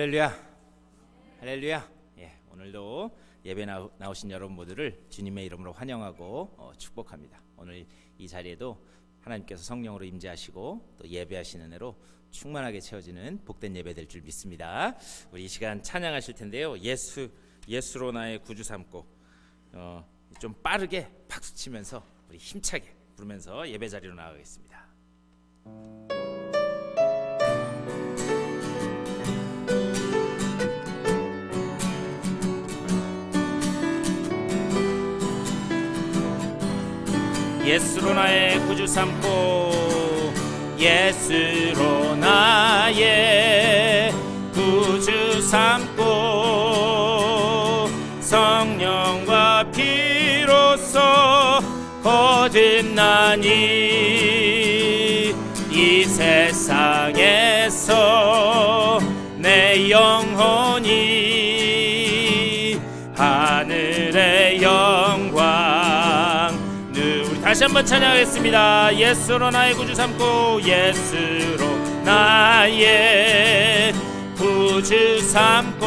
할렐루야, 할렐루야. 오늘도 예배 나오신 여러분 모두를 주님의 이름으로 환영하고 축복합니다. 오늘 이 자리에도 하나님께서 성령으로 임재하시고 또 예배하시는 은혜로 충만하게 채워지는 복된 예배 될 줄 믿습니다. 우리 이 시간 찬양하실 텐데요. 예수로 나의 구주 삼고 좀 빠르게 박수 치면서 우리 힘차게 부르면서 예배 자리로 나가겠습니다. 예수로 나의 구주 삼고 예수로 나의 구주 삼고 성령과 피로써 거듭나니 이 세상에서 내 영혼이 하늘의 영광. 다시 한번 찬양하겠습니다. 예수로 나의 구주 삼고 예수로 나의 구주 삼고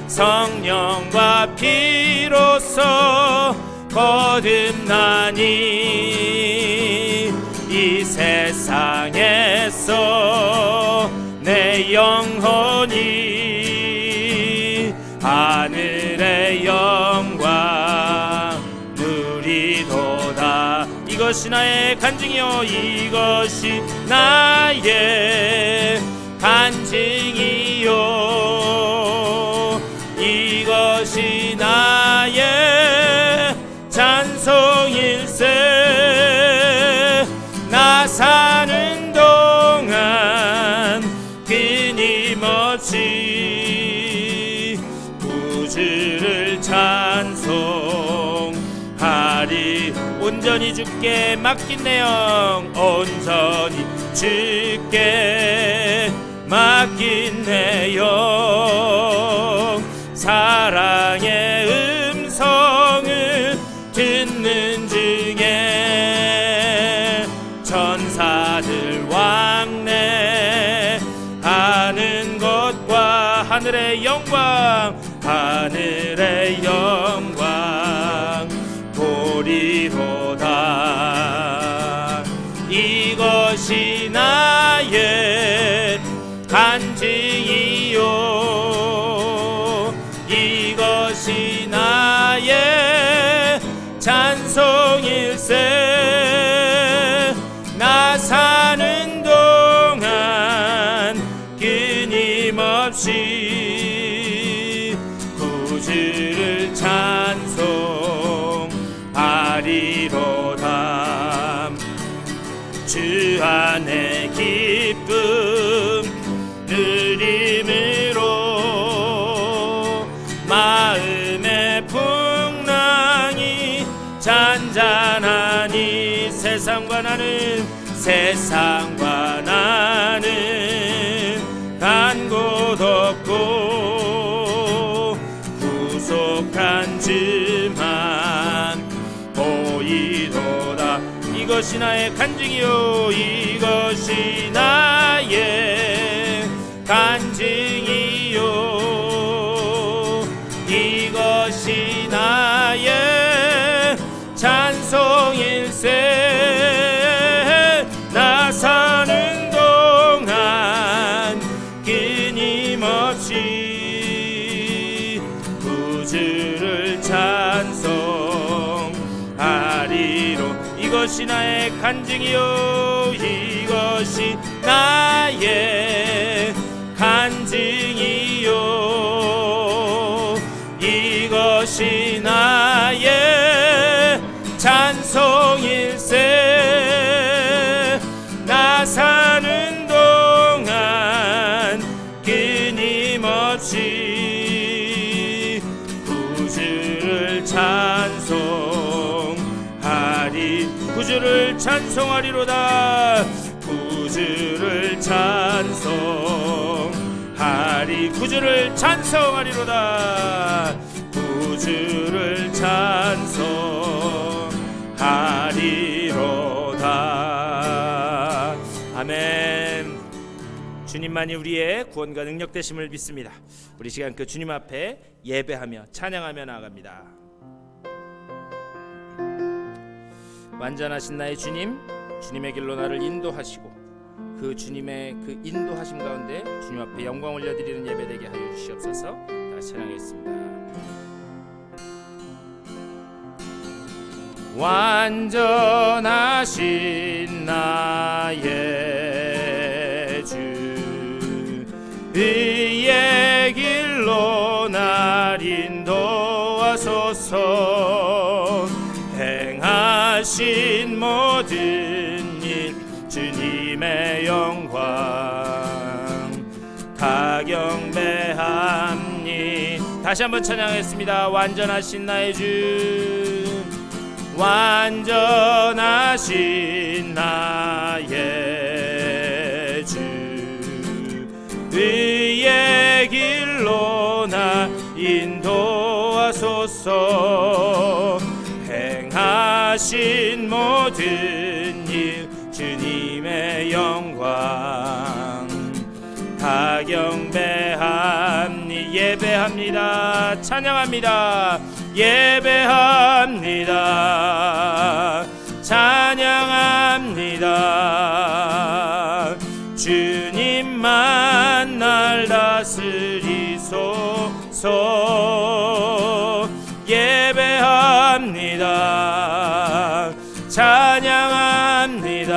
성령과 피로써 거듭나니 이 세상에서 내 영혼이 하늘의 영광 누리도다. 이것이 나의 간증이요, 이것이 나의 간증이요, 이것이 나의 찬송일세. 나 사는 동안 끊임없이 구주를 찬송하리. 온전히 주께 맡긴 내 영, 온전히 주께 맡긴 내 영. 사랑의 음성을 듣는 중에 천사들 왕래하는 것과 하늘의 영광, 하늘의 영광 보리로다. 이것이 나의 간증이요, 이것이 나의 찬송일세. 나 사는 동안 끊임없이 구주를 찬송하리로다. 주 안에 기쁨 누림으로 마음의 풍랑이 잔잔하니 세상과 나는 간 곳 없고 구속한 주만 보이도다. 이것이 나의 간증이요, 이것이 나의 간증이요, 이것이 나의 찬송일세. 나 사는 동안 끊임없이 구주를 찬송하리로. 이것이 나의 간증이요, 이것이 나의 간증이요, 이것이 나의 찬송일세. 나 사는 동안 끊임없이 구주를 찬송하리. 구주를 찬송하리로다. 구주를 찬송하리. 구주를 찬송하리로다. 구주를 찬송하리로다. 아멘. 주님만이 우리의 구원과 능력 되심을 믿습니다. 우리 시간 그 주님 앞에 예배하며 찬양하며 나아갑니다. 완전하신 나의 주님, 주님의 길로 나를 인도하시고 그 주님의 그 인도하심 가운데 주님 앞에 영광 올려드리는 예배 되게 하여 주시옵소서. 다시 찬양하겠습니다. 완전하신 나의 주, 의의 길로 날 인도하소서. 행하신 모든 일 주님의 영광 다 경배함니. 다시 한번 찬양하겠습니다. 완전하신 나의 주, 완전하신 나의 주, 의의 길로 나 인도하소서. 행하신 모든 일 주님의 영광 다 경배함니. 예배합니다. 찬양합니다. 예배합니다. 찬양합니다. 주님만 날 다스리소서. 예배합니다. 찬양합니다.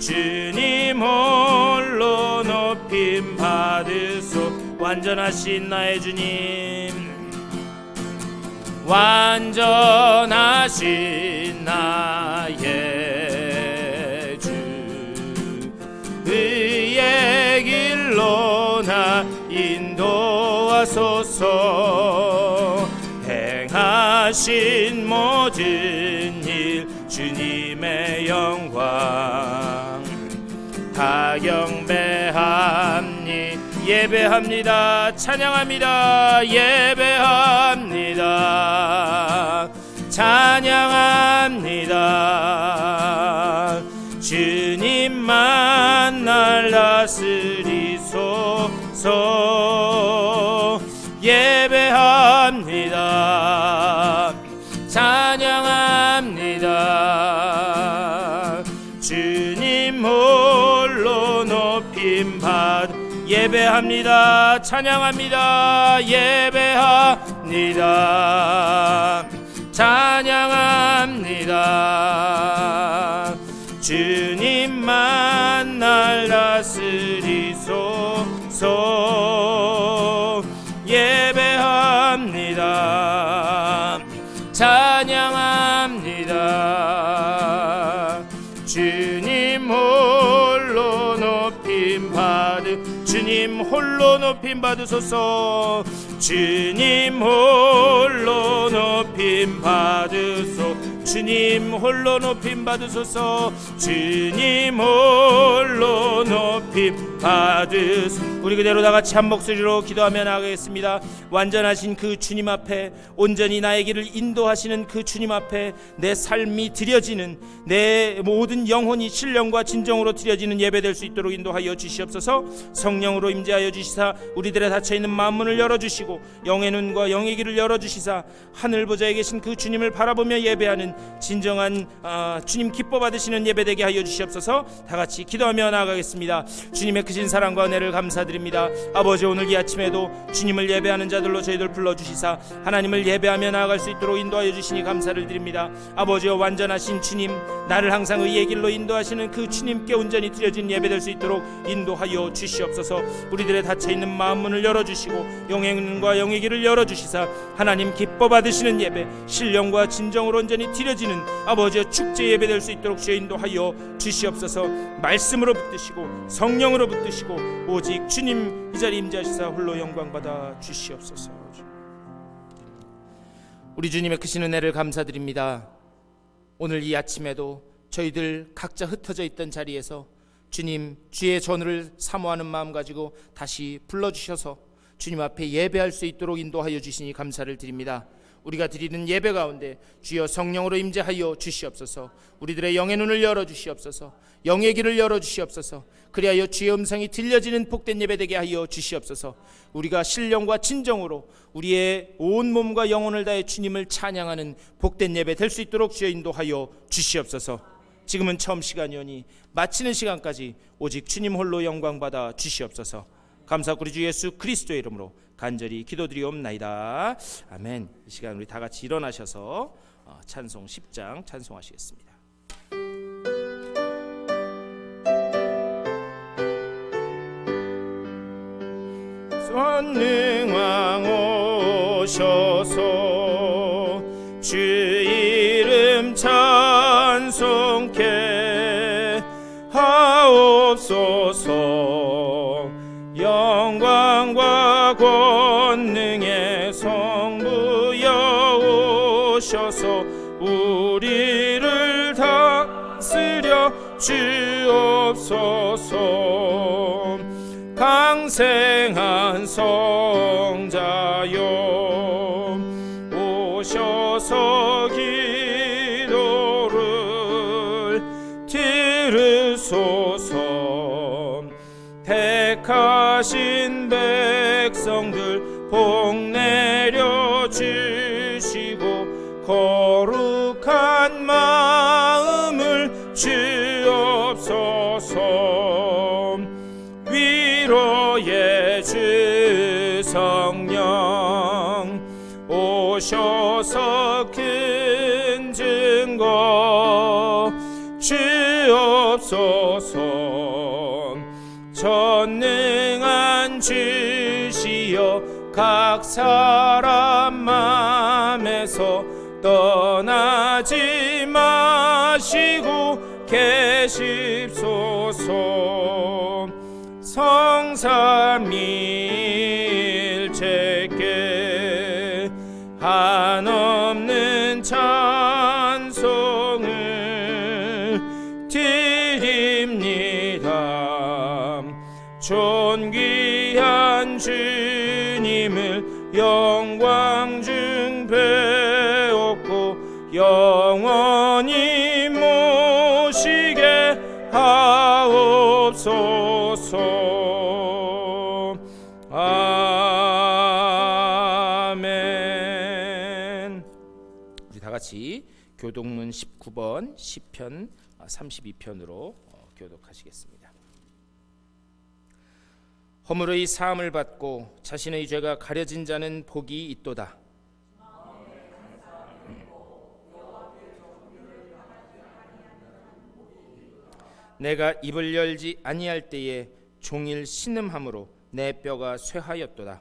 주님 홀로 높임 받으소. 완전하신 나의 주님, 완전하신 나의 주, 의의 길로 나 인도하소서. 행하신 모든 일 주님의 영광 다 경배함니. 예배합니다. 찬양합니다. 예배합니다. 찬양합니다. 주님만 날 다스리소서. 예배합니다. 찬양합니다. 주님 홀로 높임 받. 예배합니다. 찬양합니다. 예배합니다. 찬양합니다. 주님만 날 다스리소서. 예배합니다. 찬양합니다. 주님 홀로 높임 받으. 주님 홀로 높임 받으소서. 주님 홀로 높임 받으소. 주님 홀로 높임 받으소서. 주님 홀로 높임 받으소. 우리 그대로 다 같이 한 목소리로 기도하며 나가겠습니다. 완전하신 그 주님 앞에, 온전히 나의 길을 인도하시는 그 주님 앞에 내 삶이 드려지는, 내 모든 영혼이 신령과 진정으로 드려지는 예배될 수 있도록 인도하여 주시옵소서. 성령으로 임재하여 주시사 우리들의 닫혀있는 마음문을 열어주시고 영의 눈과 영의 귀를 열어주시사 하늘 보좌에 계신 그 주님을 바라보며 예배하는 진정한 주님 기뻐 받으시는 예배되게 하여 주시옵소서. 다같이 기도하며 나아가겠습니다. 주님의 크신 사랑과 은혜를 감사드립니다. 아버지, 오늘 이 아침에도 주님을 예배하는 자들로 저희들 불러주시사 하나님을 예배하며 나아갈 수 있도록 인도하여 주시니 감사를 드립니다. 아버지여, 완전하신 주님, 나를 항상 의의 길로 인도하시는 그 주님께 온전히 드려진 예배될 수 있도록 인도하여 주시옵소서. 우리들의 닫혀있는 마음문을 열어주시고 영의 눈과 영의 귀를 열어주시사 하나님 기뻐 받으시는 예배, 신령과 진정으로 온전히 드려지는 아버지의 축제 예배될 수 있도록 주여 인도하여 주시옵소서. 말씀으로 붙드시고 성령으로 붙드시고 오직 주님 이 자리에 임재하시사 홀로 영광받아 주시옵소서. 우리 주님의 크신 은혜를 감사드립니다. 오늘 이 아침에도 저희들 각자 흩어져 있던 자리에서 주님 주의 전우를 사모하는 마음 가지고 다시 불러주셔서 주님 앞에 예배할 수 있도록 인도하여 주시니 감사를 드립니다. 우리가 드리는 예배 가운데 주여 성령으로 임재하여 주시옵소서. 우리들의 영의 눈을 열어주시옵소서. 영의 길을 열어주시옵소서. 그리하여 주의 음성이 들려지는 복된 예배 되게 하여 주시옵소서. 우리가 신령과 진정으로 우리의 온 몸과 영혼을 다해 주님을 찬양하는 복된 예배 될 수 있도록 주여 인도하여 주시옵소서. 지금은 처음 시간이오니 마치는 시간까지 오직 주님 홀로 영광받아 주시옵소서. 감사하고 우리 주 예수 그리스도의 이름으로 간절히 기도드리옵나이다. 아멘. 이 시간 우리 다 같이 일어나셔서 찬송 10장 찬송하시겠습니다. 선능왕 오셔서 주 이름 찬송케 하옵소서. 영광과 권능의 성부여 오셔서 우리를 다스려 주옵소서. 강생한 성자여 오셔서 기도를 들으소서. 택하신 백성들 복 내려 주시고 거룩한 마음을 주옵소서. 위로의 주 성령 오셔서 큰 증거 주옵소서. 전능한 주시여 각 사람 맘에서 떠나지 마시고 계십소서. 성삼일체께 한없는 찬송을 드립니다. 존귀한 주님을 영광 중 배웠고 영원히 모시게 하옵소서. 아멘. 우리 다 같이 교독문 19번 시편 32편으로 교독하시겠습니다. 허물의 사함을 받고 자신의 죄가 가려진 자는 복이 있도다. 내가 입을 열지 아니할 때에 종일 신음함으로 내 뼈가 쇠하였도다.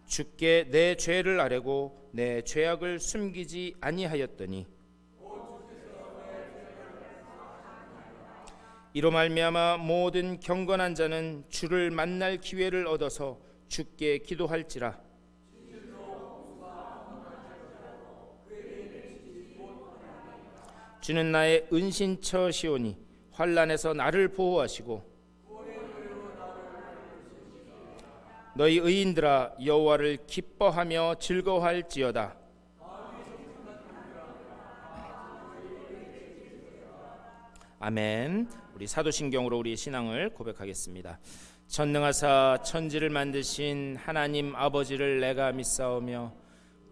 주께 내 죄를 아뢰고 내 죄악을 숨기지 아니하였더니 이로 말미암아 모든 경건한 자는 주를 만날 기회를 얻어서 주께 기도할지라. 주는 나의 은신처시오니 환난에서 나를 보호하시고 너희 의인들아 여호와를 기뻐하며 즐거워할지어다. 아멘. 우리 사도신경으로 우리의 신앙을 고백하겠습니다. 전능하사 천지를 만드신 하나님 아버지를 내가 믿사오며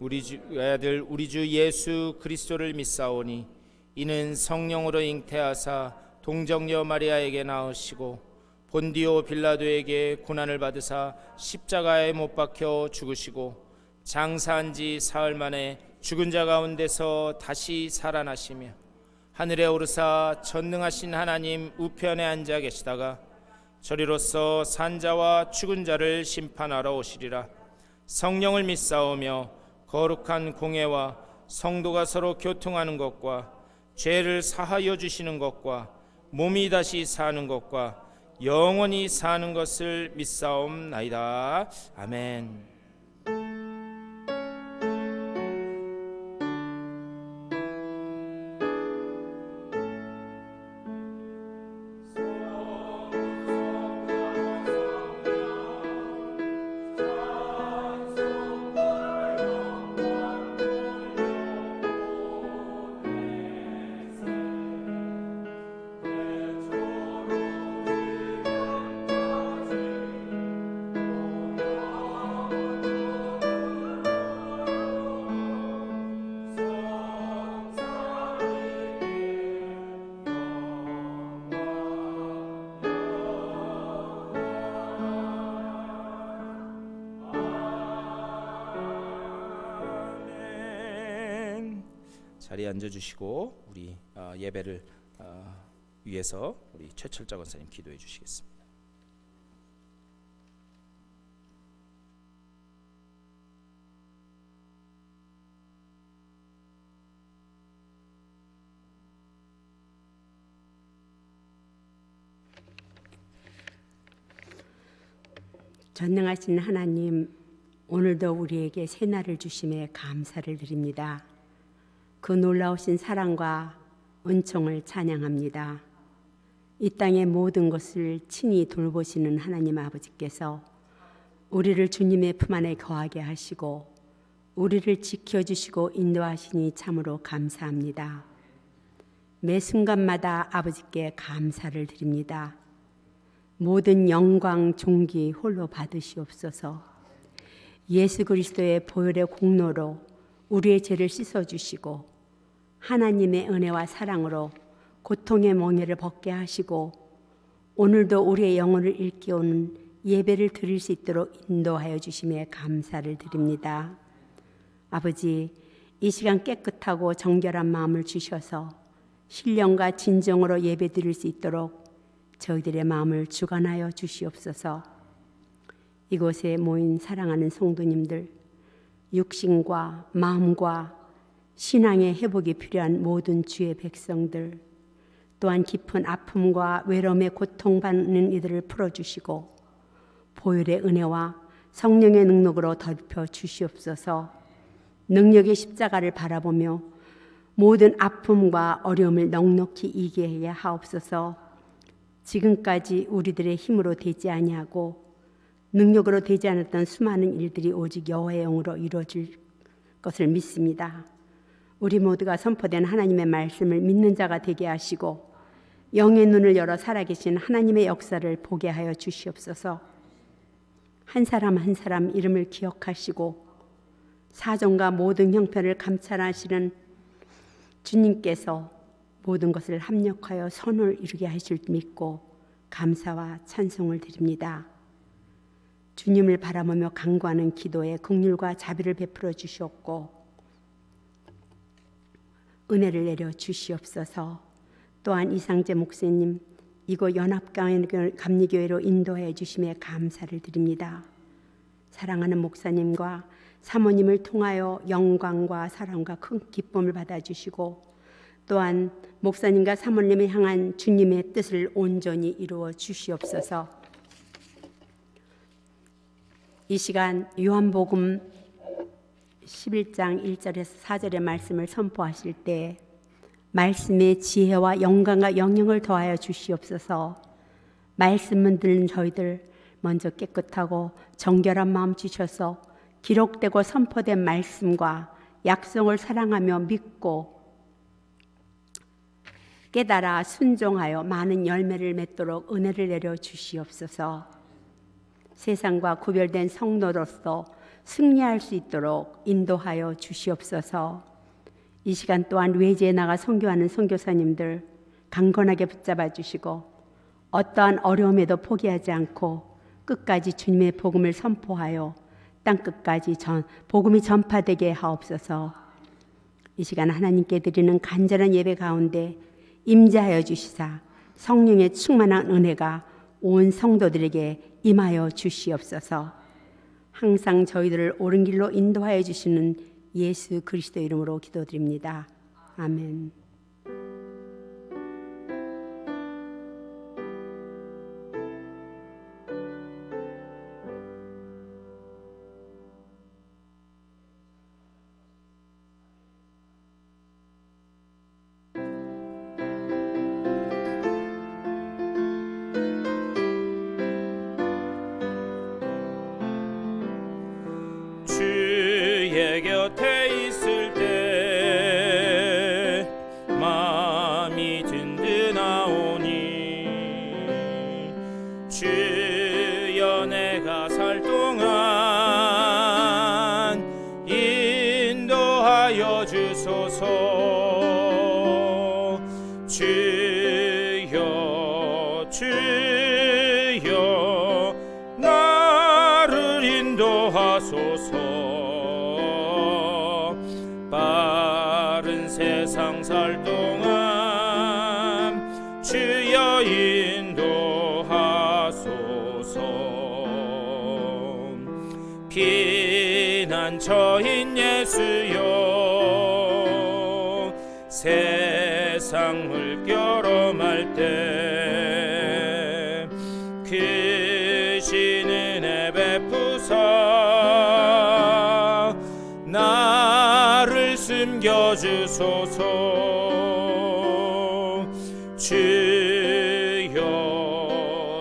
우리 주 아들 우리 주 예수 그리스도를 믿사오니 이는 성령으로 잉태하사 동정녀 마리아에게 나으시고 본디오 빌라도에게 고난을 받으사 십자가에 못 박혀 죽으시고 장사한 지 사흘 만에 죽은 자 가운데서 다시 살아나시며 하늘에 오르사 전능하신 하나님 우편에 앉아 계시다가 저리로서 산자와 죽은 자를 심판하러 오시리라. 성령을 믿사오며 거룩한 공회와 성도가 서로 교통하는 것과 죄를 사하여 주시는 것과 몸이 다시 사는 것과 영원히 사는 것을 믿사옵나이다. 아멘. 자리에 앉아주시고 우리 예배를 위해서 우리 최철자 권사님 기도해 주시겠습니다. 전능하신 하나님, 오늘도 우리에게 새날을 주심에 감사를 드립니다. 그 놀라우신 사랑과 은총을 찬양합니다. 이 땅의 모든 것을 친히 돌보시는 하나님 아버지께서 우리를 주님의 품 안에 거하게 하시고 우리를 지켜주시고 인도하시니 참으로 감사합니다. 매 순간마다 아버지께 감사를 드립니다. 모든 영광 존귀 홀로 받으시옵소서. 예수 그리스도의 보혈의 공로로 우리의 죄를 씻어주시고 하나님의 은혜와 사랑으로 고통의 멍에를 벗게 하시고 오늘도 우리의 영혼을 일깨우는 예배를 드릴 수 있도록 인도하여 주심에 감사를 드립니다. 아버지, 이 시간 깨끗하고 정결한 마음을 주셔서 신령과 진정으로 예배 드릴 수 있도록 저희들의 마음을 주관하여 주시옵소서. 이곳에 모인 사랑하는 성도님들, 육신과 마음과 신앙의 회복이 필요한 모든 주의 백성들, 또한 깊은 아픔과 외로움에 고통받는 이들을 풀어주시고 보혈의 은혜와 성령의 능력으로 덮여 주시옵소서. 능력의 십자가를 바라보며 모든 아픔과 어려움을 넉넉히 이기게 하옵소서. 지금까지 우리들의 힘으로 되지 아니하고 능력으로 되지 않았던 수많은 일들이 오직 여호와의 영으로 이루어질 것을 믿습니다. 우리 모두가 선포된 하나님의 말씀을 믿는 자가 되게 하시고 영의 눈을 열어 살아계신 하나님의 역사를 보게 하여 주시옵소서. 한 사람 한 사람 이름을 기억하시고 사정과 모든 형편을 감찰하시는 주님께서 모든 것을 합력하여 선을 이루게 하실 줄 믿고 감사와 찬송을 드립니다. 주님을 바라보며 간구하는 기도에 긍휼과 자비를 베풀어 주시옵고 은혜를 내려 주시옵소서. 또한 이상재 목사님 이곳 연합감리교회로 인도해 주심에 감사를 드립니다. 사랑하는 목사님과 사모님을 통하여 영광과 사랑과 큰 기쁨을 받아주시고 또한 목사님과 사모님을 향한 주님의 뜻을 온전히 이루어 주시옵소서. 이 시간 요한복음 11장 1절에서 4절의 말씀을 선포하실 때 말씀의 지혜와 영광과 영역을 더하여 주시옵소서. 말씀을 듣는 저희들 먼저 깨끗하고 정결한 마음 주셔서 기록되고 선포된 말씀과 약속을 사랑하며 믿고 깨달아 순종하여 많은 열매를 맺도록 은혜를 내려 주시옵소서. 세상과 구별된 성도로서 승리할 수 있도록 인도하여 주시옵소서. 이 시간 또한 외지에 나가 선교하는 선교사님들 강건하게 붙잡아 주시고 어떠한 어려움에도 포기하지 않고 끝까지 주님의 복음을 선포하여 땅끝까지 복음이 전파되게 하옵소서. 이 시간 하나님께 드리는 간절한 예배 가운데 임재하여 주시사 성령의 충만한 은혜가 온 성도들에게 임하여 주시옵소서. 항상 저희들을 옳은 길로 인도하여 주시는 예수 그리스도 이름으로 기도드립니다. 아멘. 주의 곁에 있을 때 마음이 든든하오니 주여 내가 살 동안 인도하여 주소서. 주여 주여 나를 인도하소서. 빠른 세상 근처인 예수여 세상 물결엄할 때 크신 은혜 베푸사 나를 숨겨주소서. 주여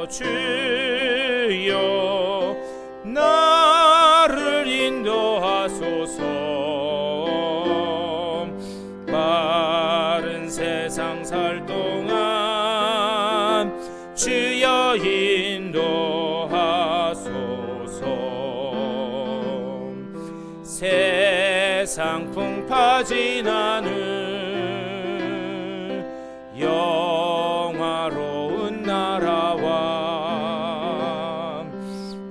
주여 나를 인도하소서. 빠른 세상 살 동안 주여 인도하소서. 세상 풍파 지나는 영화로운 나라와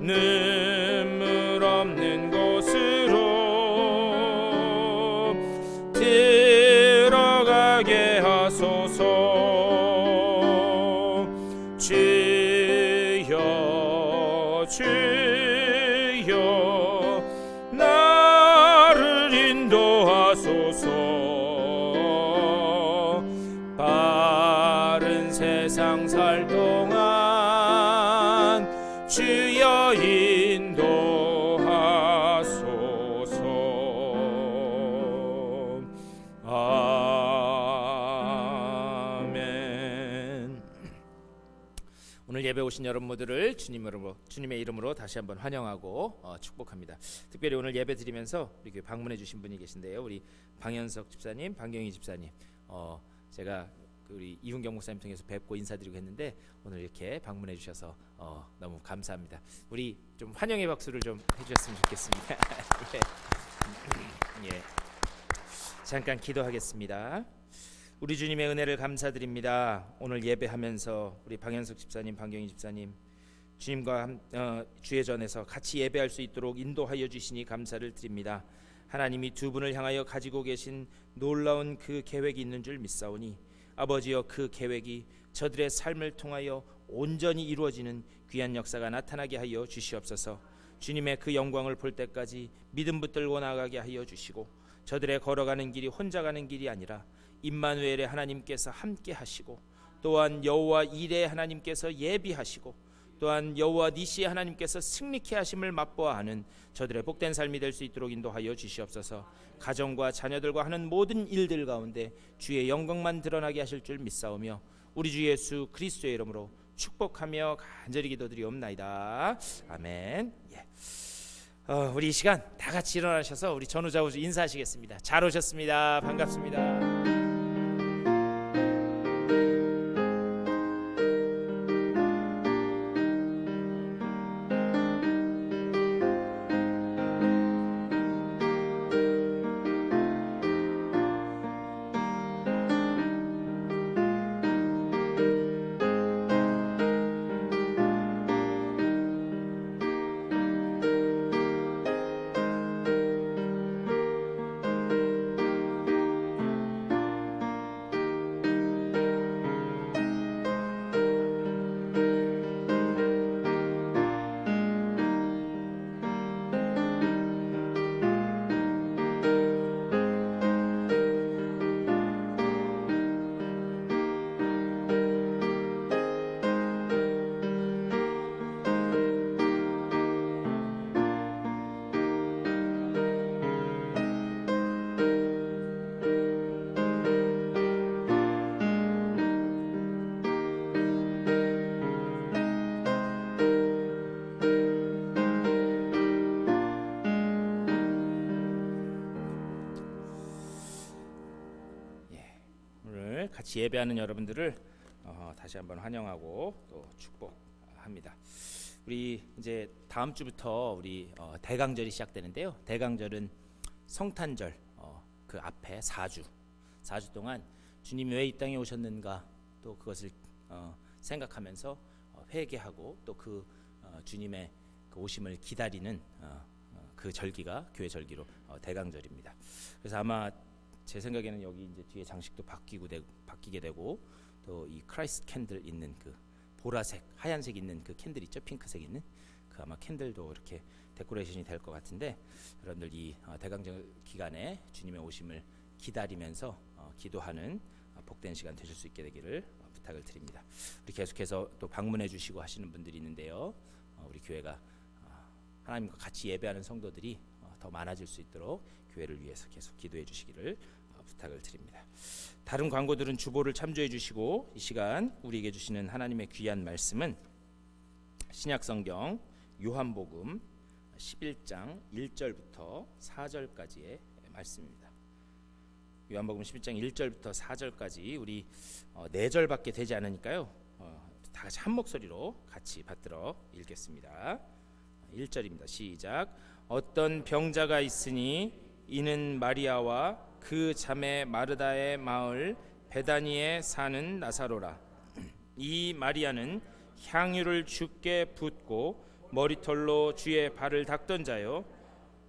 눈물 없는 곳으로 들어가게 하소서. 주여 주여 나를 인도하소서. 빠른 세상 살 동안 주여 인도하소서. 아멘. 오늘 예배 오신 여러분 모두를 주님의 이름으로 다시 한번 환영하고 축복합니다. 특별히 오늘 예배 드리면서 우리 교회 방문해 주신 분이 계신데요. 우리 방현석 집사님, 방경희 집사님, 제가 우리 이훈경 목사님 통해서 뵙고 인사드리고 했는데 오늘 이렇게 방문해 주셔서 너무 감사합니다. 우리 좀 환영의 박수를 좀 해주셨으면 좋겠습니다. 예. 잠깐 기도하겠습니다. 우리 주님의 은혜를 감사드립니다. 오늘 예배하면서 우리 방현석 집사님, 방경희 집사님 주님과 주의 전에서 같이 예배할 수 있도록 인도하여 주시니 감사를 드립니다. 하나님이 두 분을 향하여 가지고 계신 놀라운 그 계획이 있는 줄 믿사오니 아버지여 그 계획이 저들의 삶을 통하여 온전히 이루어지는 귀한 역사가 나타나게 하여 주시옵소서. 주님의 그 영광을 볼 때까지 믿음 붙들고 나아가게 하여 주시고 저들의 걸어가는 길이 혼자 가는 길이 아니라 임마누엘의 하나님께서 함께 하시고 또한 여호와 이레의 하나님께서 예비하시고 또한 여호와 니시의 하나님께서 승리케 하심을 맛보아 하는 저들의 복된 삶이 될 수 있도록 인도하여 주시옵소서. 가정과 자녀들과 하는 모든 일들 가운데 주의 영광만 드러나게 하실 줄 믿사오며 우리 주 예수 그리스도의 이름으로 축복하며 간절히 기도드리옵나이다. 아멘. 예. 우리 이 시간 다 같이 일어나셔서 우리 전우좌우주 인사하시겠습니다. 잘 오셨습니다. 반갑습니다. 같이 예배하는 여러분들을 다시 한번 환영하고 또 축복합니다. 우리 이제 다음 주부터 우리 대강절이 시작되는데요. 대강절은 성탄절 그 앞에 4주 동안 주님이 왜 이 땅에 오셨는가 또 그것을 생각하면서 회개하고 또 그 주님의 그 오심을 기다리는 그 절기가 교회 절기로 대강절입니다. 그래서 아마 제 생각에는 여기 이제 뒤에 장식도 바뀌게 되고 또 이 크라이스트 캔들 있는 그 보라색, 하얀색 있는 그 캔들 있죠? 핑크색 있는 그 아마 캔들도 이렇게 데코레이션이 될 것 같은데 여러분들 이 대강절 기간에 주님의 오심을 기다리면서 기도하는 복된 시간 되실 수 있게 되기를 부탁을 드립니다. 우리 계속해서 또 방문해 주시고 하시는 분들이 있는데요. 우리 교회가 하나님과 같이 예배하는 성도들이 더 많아질 수 있도록 교회를 위해서 계속 기도해 주시기를 부탁을 드립니다. 다른 광고들은 주보를 참조해 주시고 이 시간 우리에게 주시는 하나님의 귀한 말씀은 신약성경 요한복음 11장 1절부터 4절까지의 말씀입니다. 요한복음 11장 1절부터 4절까지 우리 4절밖에 되지 않으니까요. 다 같이 한 목소리로 같이 받들어 읽겠습니다. 1절입니다. 시작. 어떤 병자가 있으니 이는 마리아와 그 자매 마르다의 마을 베다니에 사는 나사로라. 이 마리아는 향유를 주께 붓고 머리털로 주의 발을 닦던 자요,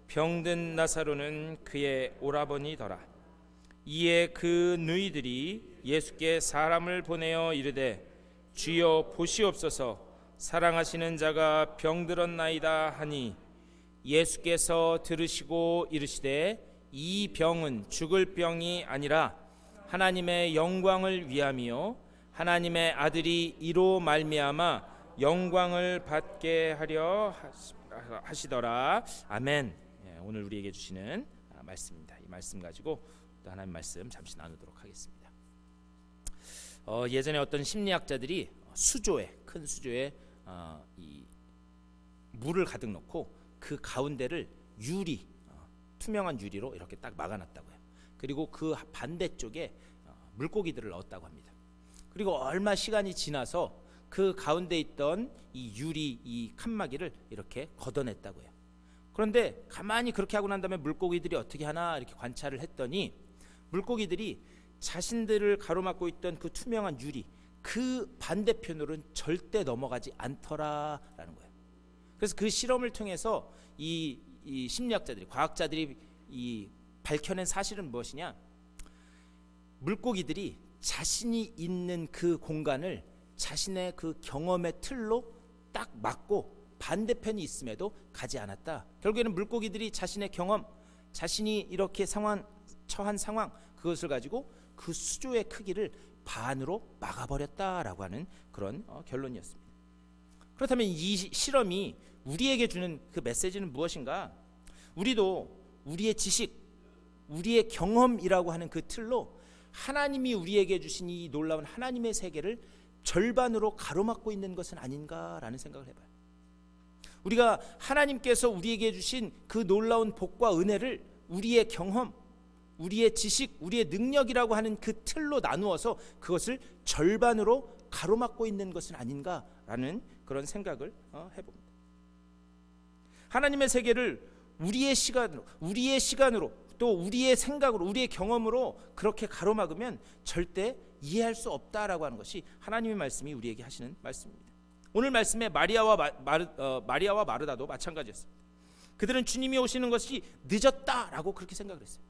병든 나사로는 그의 오라버니더라. 이에 그 누이들이 예수께 사람을 보내어 이르되 주여 보시옵소서, 사랑하시는 자가 병들었나이다 하니 예수께서 들으시고 이르시되 이 병은 죽을 병이 아니라 하나님의 영광을 위함이요 하나님의 아들이 이로 말미암아 영광을 받게 하려 하시더라. 아멘. 오늘 우리에게 주시는 말씀입니다. 이 말씀 가지고 또 하나님 말씀 잠시 나누도록 하겠습니다. 예전에 어떤 심리학자들이 큰 수조에 이 물을 가득 넣고 그 가운데를 투명한 유리로 이렇게 딱 막아놨다고요. 그리고 그 반대쪽에 물고기들을 넣었다고 합니다. 그리고 얼마 시간이 지나서 그 가운데 있던 이 유리 이 칸막이를 이렇게 걷어냈다고요. 그런데 가만히 그렇게 하고 난 다음에 물고기들이 어떻게 하나 이렇게 관찰을 했더니 물고기들이 자신들을 가로막고 있던 그 투명한 유리 그 반대편으로는 절대 넘어가지 않더라라는 거예요. 그래서 그 실험을 통해서 이 심리학자들이, 과학자들이 이 밝혀낸 사실은 무엇이냐? 물고기들이 자신이 있는 그 공간을 자신의 그 경험의 틀로 딱 막고 반대편이 있음에도 가지 않았다. 결국에는 물고기들이 자신의 경험, 자신이 이렇게 처한 상황, 그것을 가지고 그 수조의 크기를 반으로 막아버렸다라고 하는 그런 결론이었습니다. 그렇다면 이 실험이 우리에게 주는 그 메시지는 무엇인가? 우리도 우리의 지식, 우리의 경험이라고 하는 그 틀로 하나님이 우리에게 주신 이 놀라운 하나님의 세계를 절반으로 가로막고 있는 것은 아닌가라는 생각을 해봐요. 우리가 하나님께서 우리에게 주신 그 놀라운 복과 은혜를 우리의 경험, 우리의 지식, 우리의 능력이라고 하는 그 틀로 나누어서 그것을 절반으로 가로막고 있는 것은 아닌가라는 그런 생각을 해봅니다. 하나님의 세계를 우리의 시간으로 또 우리의 생각으로, 우리의 경험으로 그렇게 가로막으면 절대 이해할 수 없다라고 하는 것이 하나님의 말씀이 우리에게 하시는 말씀입니다. 오늘 말씀에 마리아와 마르다도 마찬가지였습니다. 그들은 주님이 오시는 것이 늦었다라고 그렇게 생각을 했어요.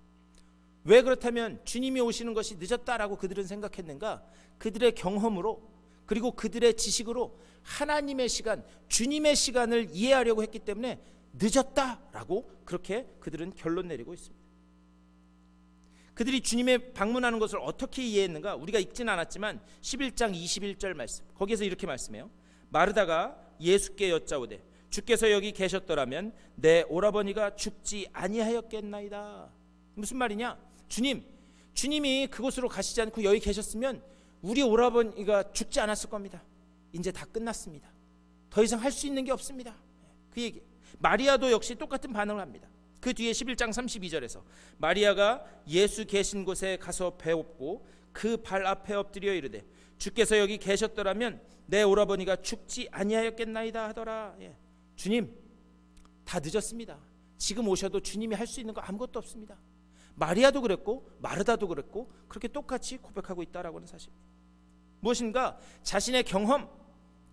왜 그렇다면 주님이 오시는 것이 늦었다라고 그들은 생각했는가? 그들의 경험으로 그리고 그들의 지식으로 하나님의 시간, 주님의 시간을 이해하려고 했기 때문에 늦었다라고 그렇게 그들은 결론 내리고 있습니다. 그들이 주님의 방문하는 것을 어떻게 이해했는가? 우리가 읽지는 않았지만 11장 21절 말씀, 거기에서 이렇게 말씀해요. 마르다가 예수께 여짜오되 주께서 여기 계셨더라면 내 오라버니가 죽지 아니하였겠나이다. 무슨 말이냐? 주님이 그곳으로 가시지 않고 여기 계셨으면 우리 오라버니가 죽지 않았을 겁니다. 이제 다 끝났습니다. 더 이상 할 수 있는 게 없습니다. 그 얘기. 마리아도 역시 똑같은 반응을 합니다. 그 뒤에 11장 32절에서 마리아가 예수 계신 곳에 가서 배웠고 그 발 앞에 엎드려 이르되 주께서 여기 계셨더라면 내 오라버니가 죽지 아니하였겠나이다 하더라. 주님, 다 늦었습니다. 지금 오셔도 주님이 할 수 있는 거 아무것도 없습니다. 마리아도 그랬고 마르다도 그랬고 그렇게 똑같이 고백하고 있다라고 하는 사실. 무엇인가? 자신의 경험,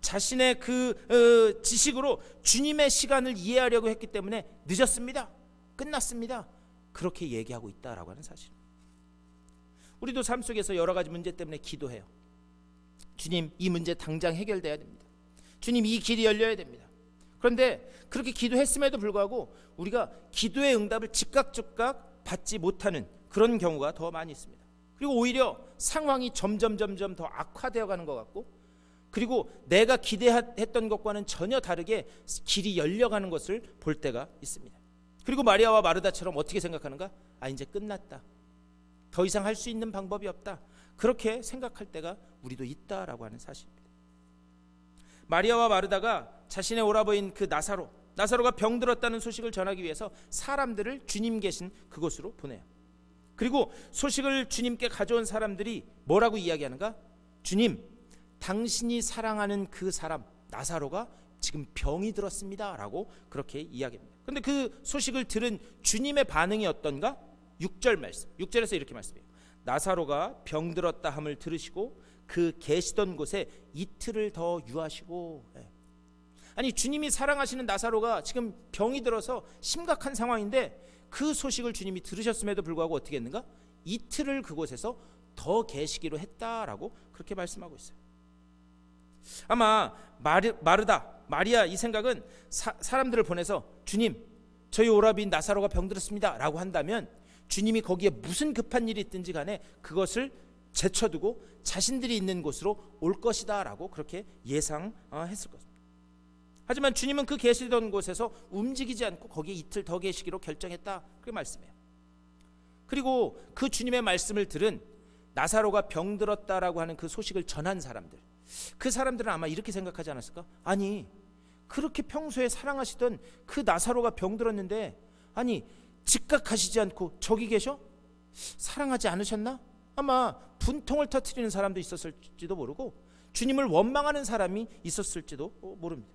자신의 그 지식으로 주님의 시간을 이해하려고 했기 때문에 늦었습니다. 끝났습니다. 그렇게 얘기하고 있다라고 하는 사실. 우리도 삶 속에서 여러 가지 문제 때문에 기도해요. 주님, 이 문제 당장 해결돼야 됩니다. 주님, 이 길이 열려야 됩니다. 그런데 그렇게 기도했음에도 불구하고 우리가 기도의 응답을 즉각 받지 못하는 그런 경우가 더 많이 있습니다. 그리고 오히려 상황이 점점 더 악화되어 가는 것 같고, 그리고 내가 기대했던 것과는 전혀 다르게 길이 열려가는 것을 볼 때가 있습니다. 그리고 마리아와 마르다처럼 어떻게 생각하는가? 이제 끝났다, 더 이상 할 수 있는 방법이 없다, 그렇게 생각할 때가 우리도 있다라고 하는 사실입니다. 마리아와 마르다가 자신의 오라버인 그 나사로가 병들었다는 소식을 전하기 위해서 사람들을 주님 계신 그곳으로 보내요. 그리고 소식을 주님께 가져온 사람들이 뭐라고 이야기하는가? 주님, 당신이 사랑하는 그 사람 나사로가 지금 병이 들었습니다 라고 그렇게 이야기합니다. 그런데 그 소식을 들은 주님의 반응이 어떤가? 6절 말씀, 6절에서 이렇게 말씀해요. 나사로가 병들었다 함을 들으시고 그 계시던 곳에 이틀을 더 유하시고. 아니, 주님이 사랑하시는 나사로가 지금 병이 들어서 심각한 상황인데 그 소식을 주님이 들으셨음에도 불구하고 어떻게 했는가? 이틀을 그곳에서 더 계시기로 했다라고 그렇게 말씀하고 있어요. 아마 마리아 이 생각은 사람들을 보내서 주님, 저희 오라비인 나사로가 병들었습니다 라고 한다면 주님이 거기에 무슨 급한 일이 있든지 간에 그것을 제쳐두고 자신들이 있는 곳으로 올 것이다 라고 그렇게 예상했을 것입니다. 하지만 주님은 그 계시던 곳에서 움직이지 않고 거기에 이틀 더 계시기로 결정했다, 그렇게 말씀해요. 그리고 그 주님의 말씀을 들은 나사로가 병들었다라고 하는 그 소식을 전한 사람들, 그 사람들은 아마 이렇게 생각하지 않았을까? 아니, 그렇게 평소에 사랑하시던 그 나사로가 병들었는데 아니 즉각하시지 않고 저기 계셔? 사랑하지 않으셨나? 아마 분통을 터뜨리는 사람도 있었을지도 모르고 주님을 원망하는 사람이 있었을지도 모릅니다.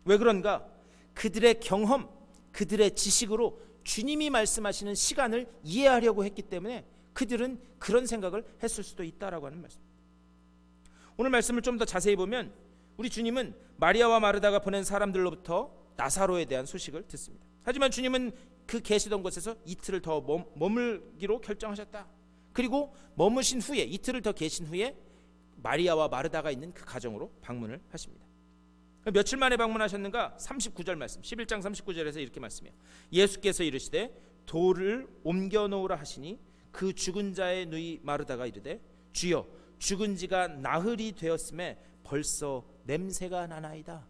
왜 그런가? 그들의 경험, 그들의 지식으로 주님이 말씀하시는 시간을 이해하려고 했기 때문에 그들은 그런 생각을 했을 수도 있다라고 하는 말씀. 오늘 말씀을 좀 더 자세히 보면 우리 주님은 마리아와 마르다가 보낸 사람들로부터 나사로에 대한 소식을 듣습니다. 하지만 주님은 그 계시던 곳에서 이틀을 더 머물기로 결정하셨다. 그리고 머무신 후에 이틀을 더 계신 후에 마리아와 마르다가 있는 그 가정으로 방문을 하십니다. 며칠 만에 방문하셨는가? 39절 말씀, 11장 39절에서 이렇게 말씀해요. 예수께서 이르시되 돌을 옮겨 놓으라 하시니 그 죽은 자의 누이 마르다가 이르되 주여, 죽은 지가 나흘이 되었음에 벌써 냄새가 나나이다.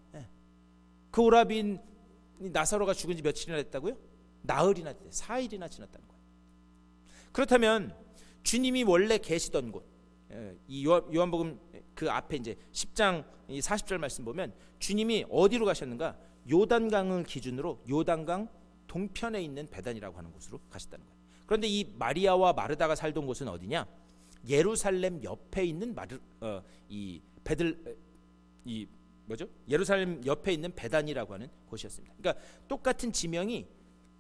그 오라비인 나사로가 죽은 지 며칠이나 됐다고요? 나흘이나 됐어요. 4일이나 지났다는 거예요. 그렇다면 주님이 원래 계시던 곳, 이 요한복음 그 앞에 이제 10장 40절 말씀 보면 주님이 어디로 가셨는가? 요단강을 기준으로 요단강 동편에 있는 베단이라고 하는 곳으로 가셨다는 거예요. 그런데 이 마리아와 마르다가 살던 곳은 어디냐? 예루살렘 옆에 있는 예루살렘 옆에 있는 베단이라고 하는 곳이었습니다. 그러니까 똑같은 지명이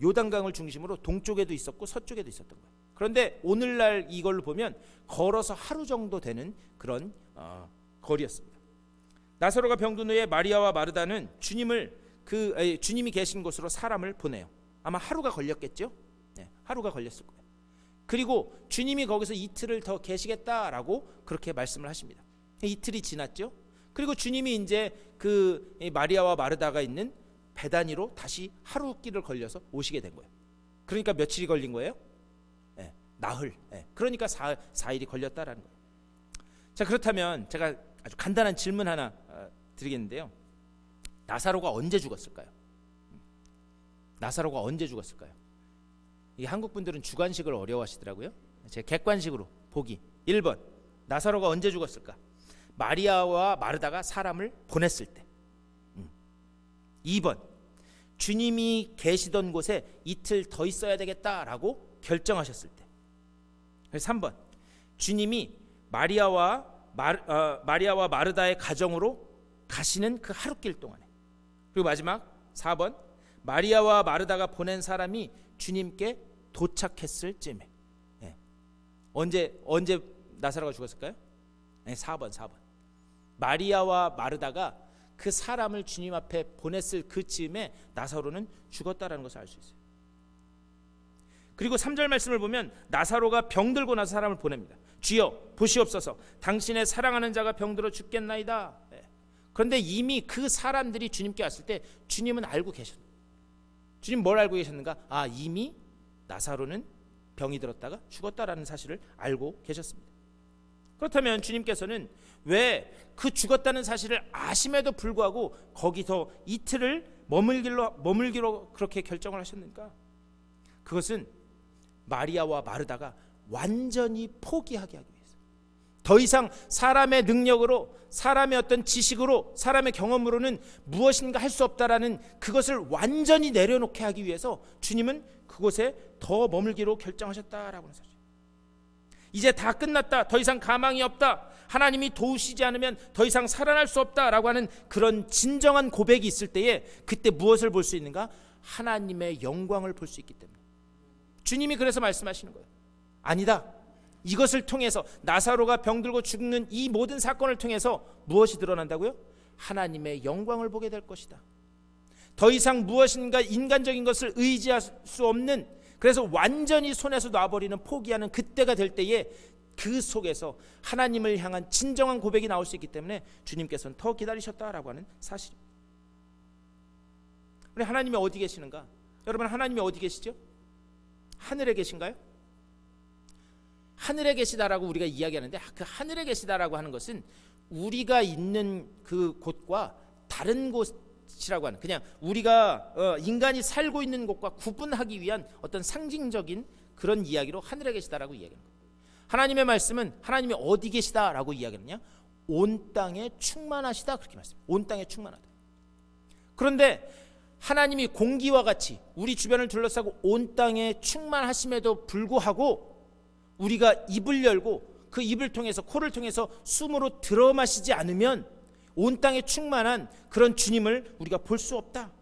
요단강을 중심으로 동쪽에도 있었고 서쪽에도 있었던 거예요. 그런데 오늘날 이걸로 보면 걸어서 하루 정도 되는 그런 거리였습니다. 나사로가 병든 후에 마리아와 마르다는 주님이 계신 곳으로 사람을 보내요. 아마 하루가 걸렸겠죠? 네, 하루가 걸렸을 거예요. 그리고 주님이 거기서 이틀을 더 계시겠다라고 그렇게 말씀을 하십니다. 이틀이 지났죠. 그리고 주님이 이제 그 마리아와 마르다가 있는 베다니로 다시 하루 길을 걸려서 오시게 된 거예요. 그러니까 며칠이 걸린 거예요? 네, 나흘. 네, 그러니까 4일이 걸렸다라는 거예요. 자, 그렇다면 제가 아주 간단한 질문 하나 드리겠는데요. 나사로가 언제 죽었을까요? 나사로가 언제 죽었을까요? 이 한국 분들은 주관식을 어려워하시더라고요. 제가 객관식으로 보기. 1번, 나사로가 언제 죽었을까? 마리아와 마르다가 사람을 보냈을 때. 2번, 주님이 계시던 곳에 이틀 더 있어야 되겠다라고 결정하셨을 때. 3번, 주님이 마리아와 마르다의 가정으로 가시는 그 하룻길 동안에. 그리고 마지막 4번, 마리아와 마르다가 보낸 사람이 주님께 도착했을 쯤에. 네. 언제 나사로가 죽었을까요? 네, 4번. 마리아와 마르다가 그 사람을 주님 앞에 보냈을 그 쯤에 나사로는 죽었다라는 것을 알 수 있어요. 그리고 3절 말씀을 보면 나사로가 병들고 나서 사람을 보냅니다. 주여, 보시옵소서, 당신의 사랑하는 자가 병들어 죽겠나이다. 네. 그런데 이미 그 사람들이 주님께 왔을 때 주님은 알고 계셨어요. 주님 뭘 알고 계셨는가? 이미 나사로는 병이 들었다가 죽었다라는 사실을 알고 계셨습니다. 그렇다면 주님께서는 왜 그 죽었다는 사실을 아심에도 불구하고 거기서 이틀을 머물기로 그렇게 결정을 하셨는가? 그것은 마리아와 마르다가 완전히 포기하게 하기 위해서, 더 이상 사람의 능력으로, 사람의 어떤 지식으로, 사람의 경험으로는 무엇인가 할 수 없다라는 그것을 완전히 내려놓게 하기 위해서 주님은 그곳에 더 머물기로 결정하셨다라고 하는 사실. 이제 다 끝났다, 더 이상 가망이 없다, 하나님이 도우시지 않으면 더 이상 살아날 수 없다라고 하는 그런 진정한 고백이 있을 때에 그때 무엇을 볼 수 있는가? 하나님의 영광을 볼 수 있기 때문에 주님이 그래서 말씀하시는 거예요. 아니다, 이것을 통해서, 나사로가 병들고 죽는 이 모든 사건을 통해서 무엇이 드러난다고요? 하나님의 영광을 보게 될 것이다. 더 이상 무엇인가 인간적인 것을 의지할 수 없는, 그래서 완전히 손에서 놔버리는, 포기하는 그때가 될 때에 그 속에서 하나님을 향한 진정한 고백이 나올 수 있기 때문에 주님께서는 더 기다리셨다라고 하는 사실입니다. 우리 하나님이 어디 계시는가? 여러분, 하나님이 어디 계시죠? 하늘에 계신가요? 하늘에 계시다라고 우리가 이야기하는데, 그 하늘에 계시다라고 하는 것은 우리가 있는 그 곳과 다른 곳이라고 하는, 그냥 우리가 인간이 살고 있는 곳과 구분하기 위한 어떤 상징적인 그런 이야기로 하늘에 계시다라고 이야기하는 거예요. 하나님의 말씀은 하나님이 어디 계시다라고 이야기하느냐? 온 땅에 충만하시다, 그렇게 말씀해요. 온 땅에 충만하다. 그런데 하나님이 공기와 같이 우리 주변을 둘러싸고 온 땅에 충만하심에도 불구하고 우리가 입을 열고 그 입을 통해서, 코를 통해서 숨으로 들어 마시지 않으면 온 땅에 충만한 그런 주님을 우리가 볼 수 없다.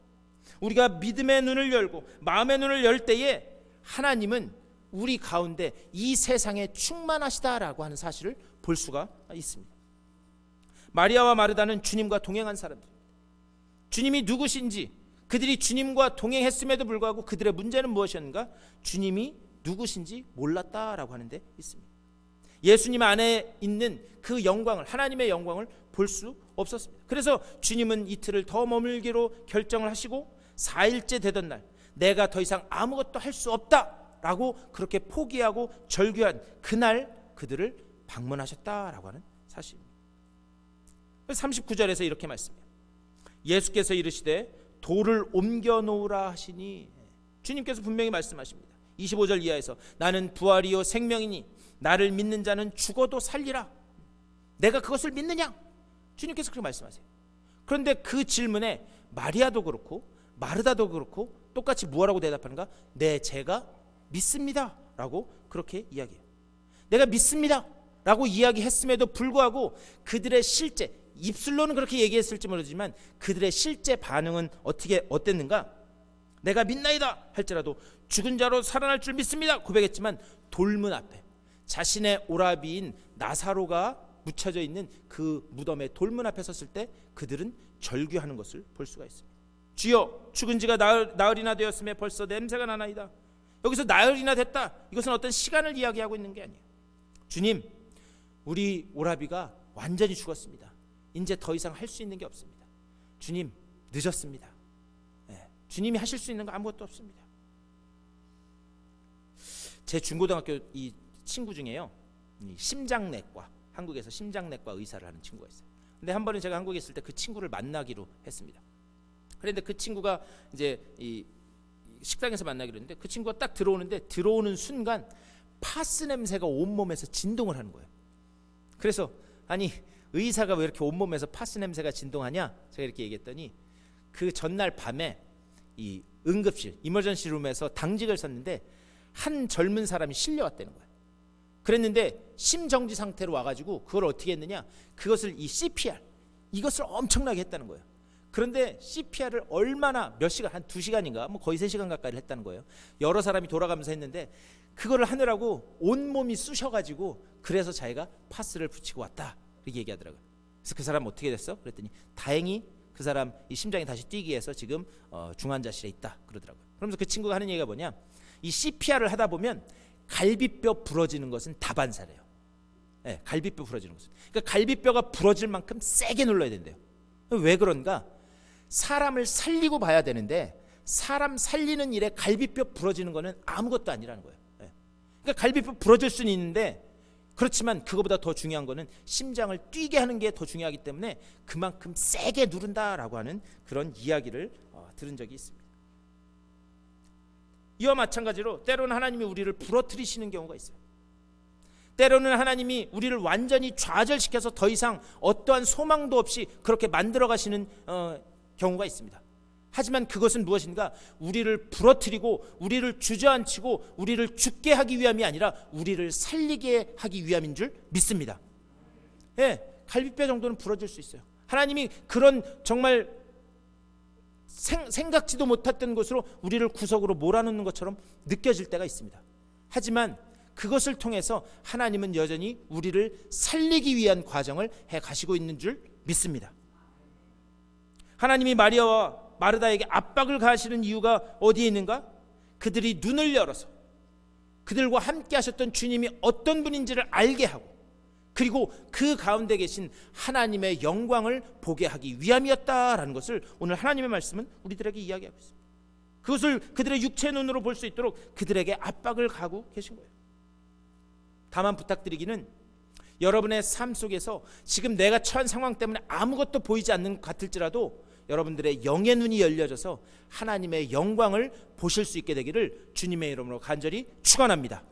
우리가 믿음의 눈을 열고 마음의 눈을 열 때에 하나님은 우리 가운데 이 세상에 충만하시다라고 하는 사실을 볼 수가 있습니다. 마리아와 마르다는 주님과 동행한 사람들입니다. 주님이 누구신지, 그들이 주님과 동행했음에도 불구하고 그들의 문제는 무엇이었는가? 주님이 누구신지 몰랐다라고 하는 데 있습니다. 예수님 안에 있는 그 영광을, 하나님의 영광을 볼 수 없었습니다. 그래서 주님은 이틀을 더 머물기로 결정을 하시고 4일째 되던 날, 내가 더 이상 아무것도 할 수 없다라고 그렇게 포기하고 절규한 그날 그들을 방문하셨다라고 하는 사실입니다. 39절에서 이렇게 말씀해요. 예수께서 이르시되 돌을 옮겨 놓으라 하시니, 주님께서 분명히 말씀하십니다. 25절 이하에서 나는 부활이요 생명이니 나를 믿는 자는 죽어도 살리라. 내가 그것을 믿느냐? 주님께서 그렇게 말씀하세요. 그런데 그 질문에 마리아도 그렇고 마르다도 그렇고 똑같이 뭐라고 대답하는가? 네, 제가 믿습니다 라고 그렇게 이야기해요. 내가 믿습니다 라고 이야기했음에도 불구하고 그들의 실제, 입술로는 그렇게 얘기했을지 모르지만 그들의 실제 반응은 어땠는가? 내가 믿나이다 할지라도 죽은 자로 살아날 줄 믿습니다 고백했지만 돌문 앞에 자신의 오라비인 나사로가 묻혀져 있는 그 무덤의 돌문 앞에 섰을 때 그들은 절규하는 것을 볼 수가 있습니다. 주여, 죽은 지가 나흘이나 되었음에 벌써 냄새가 나나이다. 여기서 나흘이나 됐다, 이것은 어떤 시간을 이야기하고 있는 게 아니에요. 주님, 우리 오라비가 완전히 죽었습니다. 이제 더 이상 할 수 있는 게 없습니다. 주님, 늦었습니다. 주님이 하실 수 있는 거 아무것도 없습니다. 제 중고등학교 이 친구 중에요, 심장내과, 한국에서 심장내과 의사를 하는 친구가 있어요. 근데 한 번은 제가 한국에 있을 때 그 친구를 만나기로 했습니다. 그런데 그 친구가 이제 이 식당에서 만나기로 했는데 그 친구가 딱 들어오는 순간 파스 냄새가 온몸에서 진동을 하는 거예요. 그래서 아니, 의사가 왜 이렇게 온몸에서 파스 냄새가 진동하냐? 제가 이렇게 얘기했더니 그 전날 밤에 이 응급실, 이머전시 룸에서 당직을 섰는데 한 젊은 사람이 실려왔다는 거예요. 그랬는데 심정지 상태로 와가지고 그걸 어떻게 했느냐? 그것을 이 CPR, 이것을 엄청나게 했다는 거예요. 그런데 CPR을 얼마나, 몇 시간, 한 2시간인가 뭐 거의 3시간 가까이 했다는 거예요. 여러 사람이 돌아가면서 했는데 그거를 하느라고 온몸이 쑤셔가지고 그래서 자기가 파스를 붙이고 왔다 이렇게 얘기하더라고요. 그래서 그 사람 어떻게 됐어? 그랬더니 다행히 그 사람 이 심장이 다시 뛰기 위해서 지금 중환자실에 있다 그러더라고요. 그러면서 그 친구가 하는 얘기가 뭐냐, 이 CPR을 하다 보면 갈비뼈 부러지는 것은 다반사래요. 갈비뼈 부러지는 것은, 그러니까 갈비뼈가 부러질 만큼 세게 눌러야 된대요. 왜 그런가? 사람을 살리고 봐야 되는데 사람 살리는 일에 갈비뼈 부러지는 거는 아무것도 아니라는 거예요. 그러니까 갈비뼈 부러질 수는 있는데, 그렇지만 그거보다 더 중요한 거는 심장을 뛰게 하는 게 더 중요하기 때문에 그만큼 세게 누른다라고 하는 그런 이야기를 들은 적이 있습니다. 이와 마찬가지로 때로는 하나님이 우리를 부러뜨리시는 경우가 있어요. 때로는 하나님이 우리를 완전히 좌절시켜서 더 이상 어떠한 소망도 없이 그렇게 만들어 가시는 경우가 있습니다. 하지만 그것은 무엇인가? 우리를 부러뜨리고 우리를 주저앉히고 우리를 죽게 하기 위함이 아니라 우리를 살리게 하기 위함인 줄 믿습니다. 예, 갈비뼈 정도는 부러질 수 있어요. 하나님이 그런 정말 생각지도 못했던 곳으로 우리를 구석으로 몰아넣는 것처럼 느껴질 때가 있습니다. 하지만 그것을 통해서 하나님은 여전히 우리를 살리기 위한 과정을 해 가시고 있는 줄 믿습니다. 하나님이 마리아와 마르다에게 압박을 가하시는 이유가 어디에 있는가? 그들이 눈을 열어서 그들과 함께 하셨던 주님이 어떤 분인지를 알게 하고, 그리고 그 가운데 계신 하나님의 영광을 보게 하기 위함이었다라는 것을 오늘 하나님의 말씀은 우리들에게 이야기하고 있습니다. 그것을 그들의 육체 눈으로 볼 수 있도록 그들에게 압박을 가하고 계신 거예요. 다만 부탁드리기는, 여러분의 삶 속에서 지금 내가 처한 상황 때문에 아무것도 보이지 않는 것 같을지라도 여러분들의 영의 눈이 열려져서 하나님의 영광을 보실 수 있게 되기를 주님의 이름으로 간절히 축원합니다.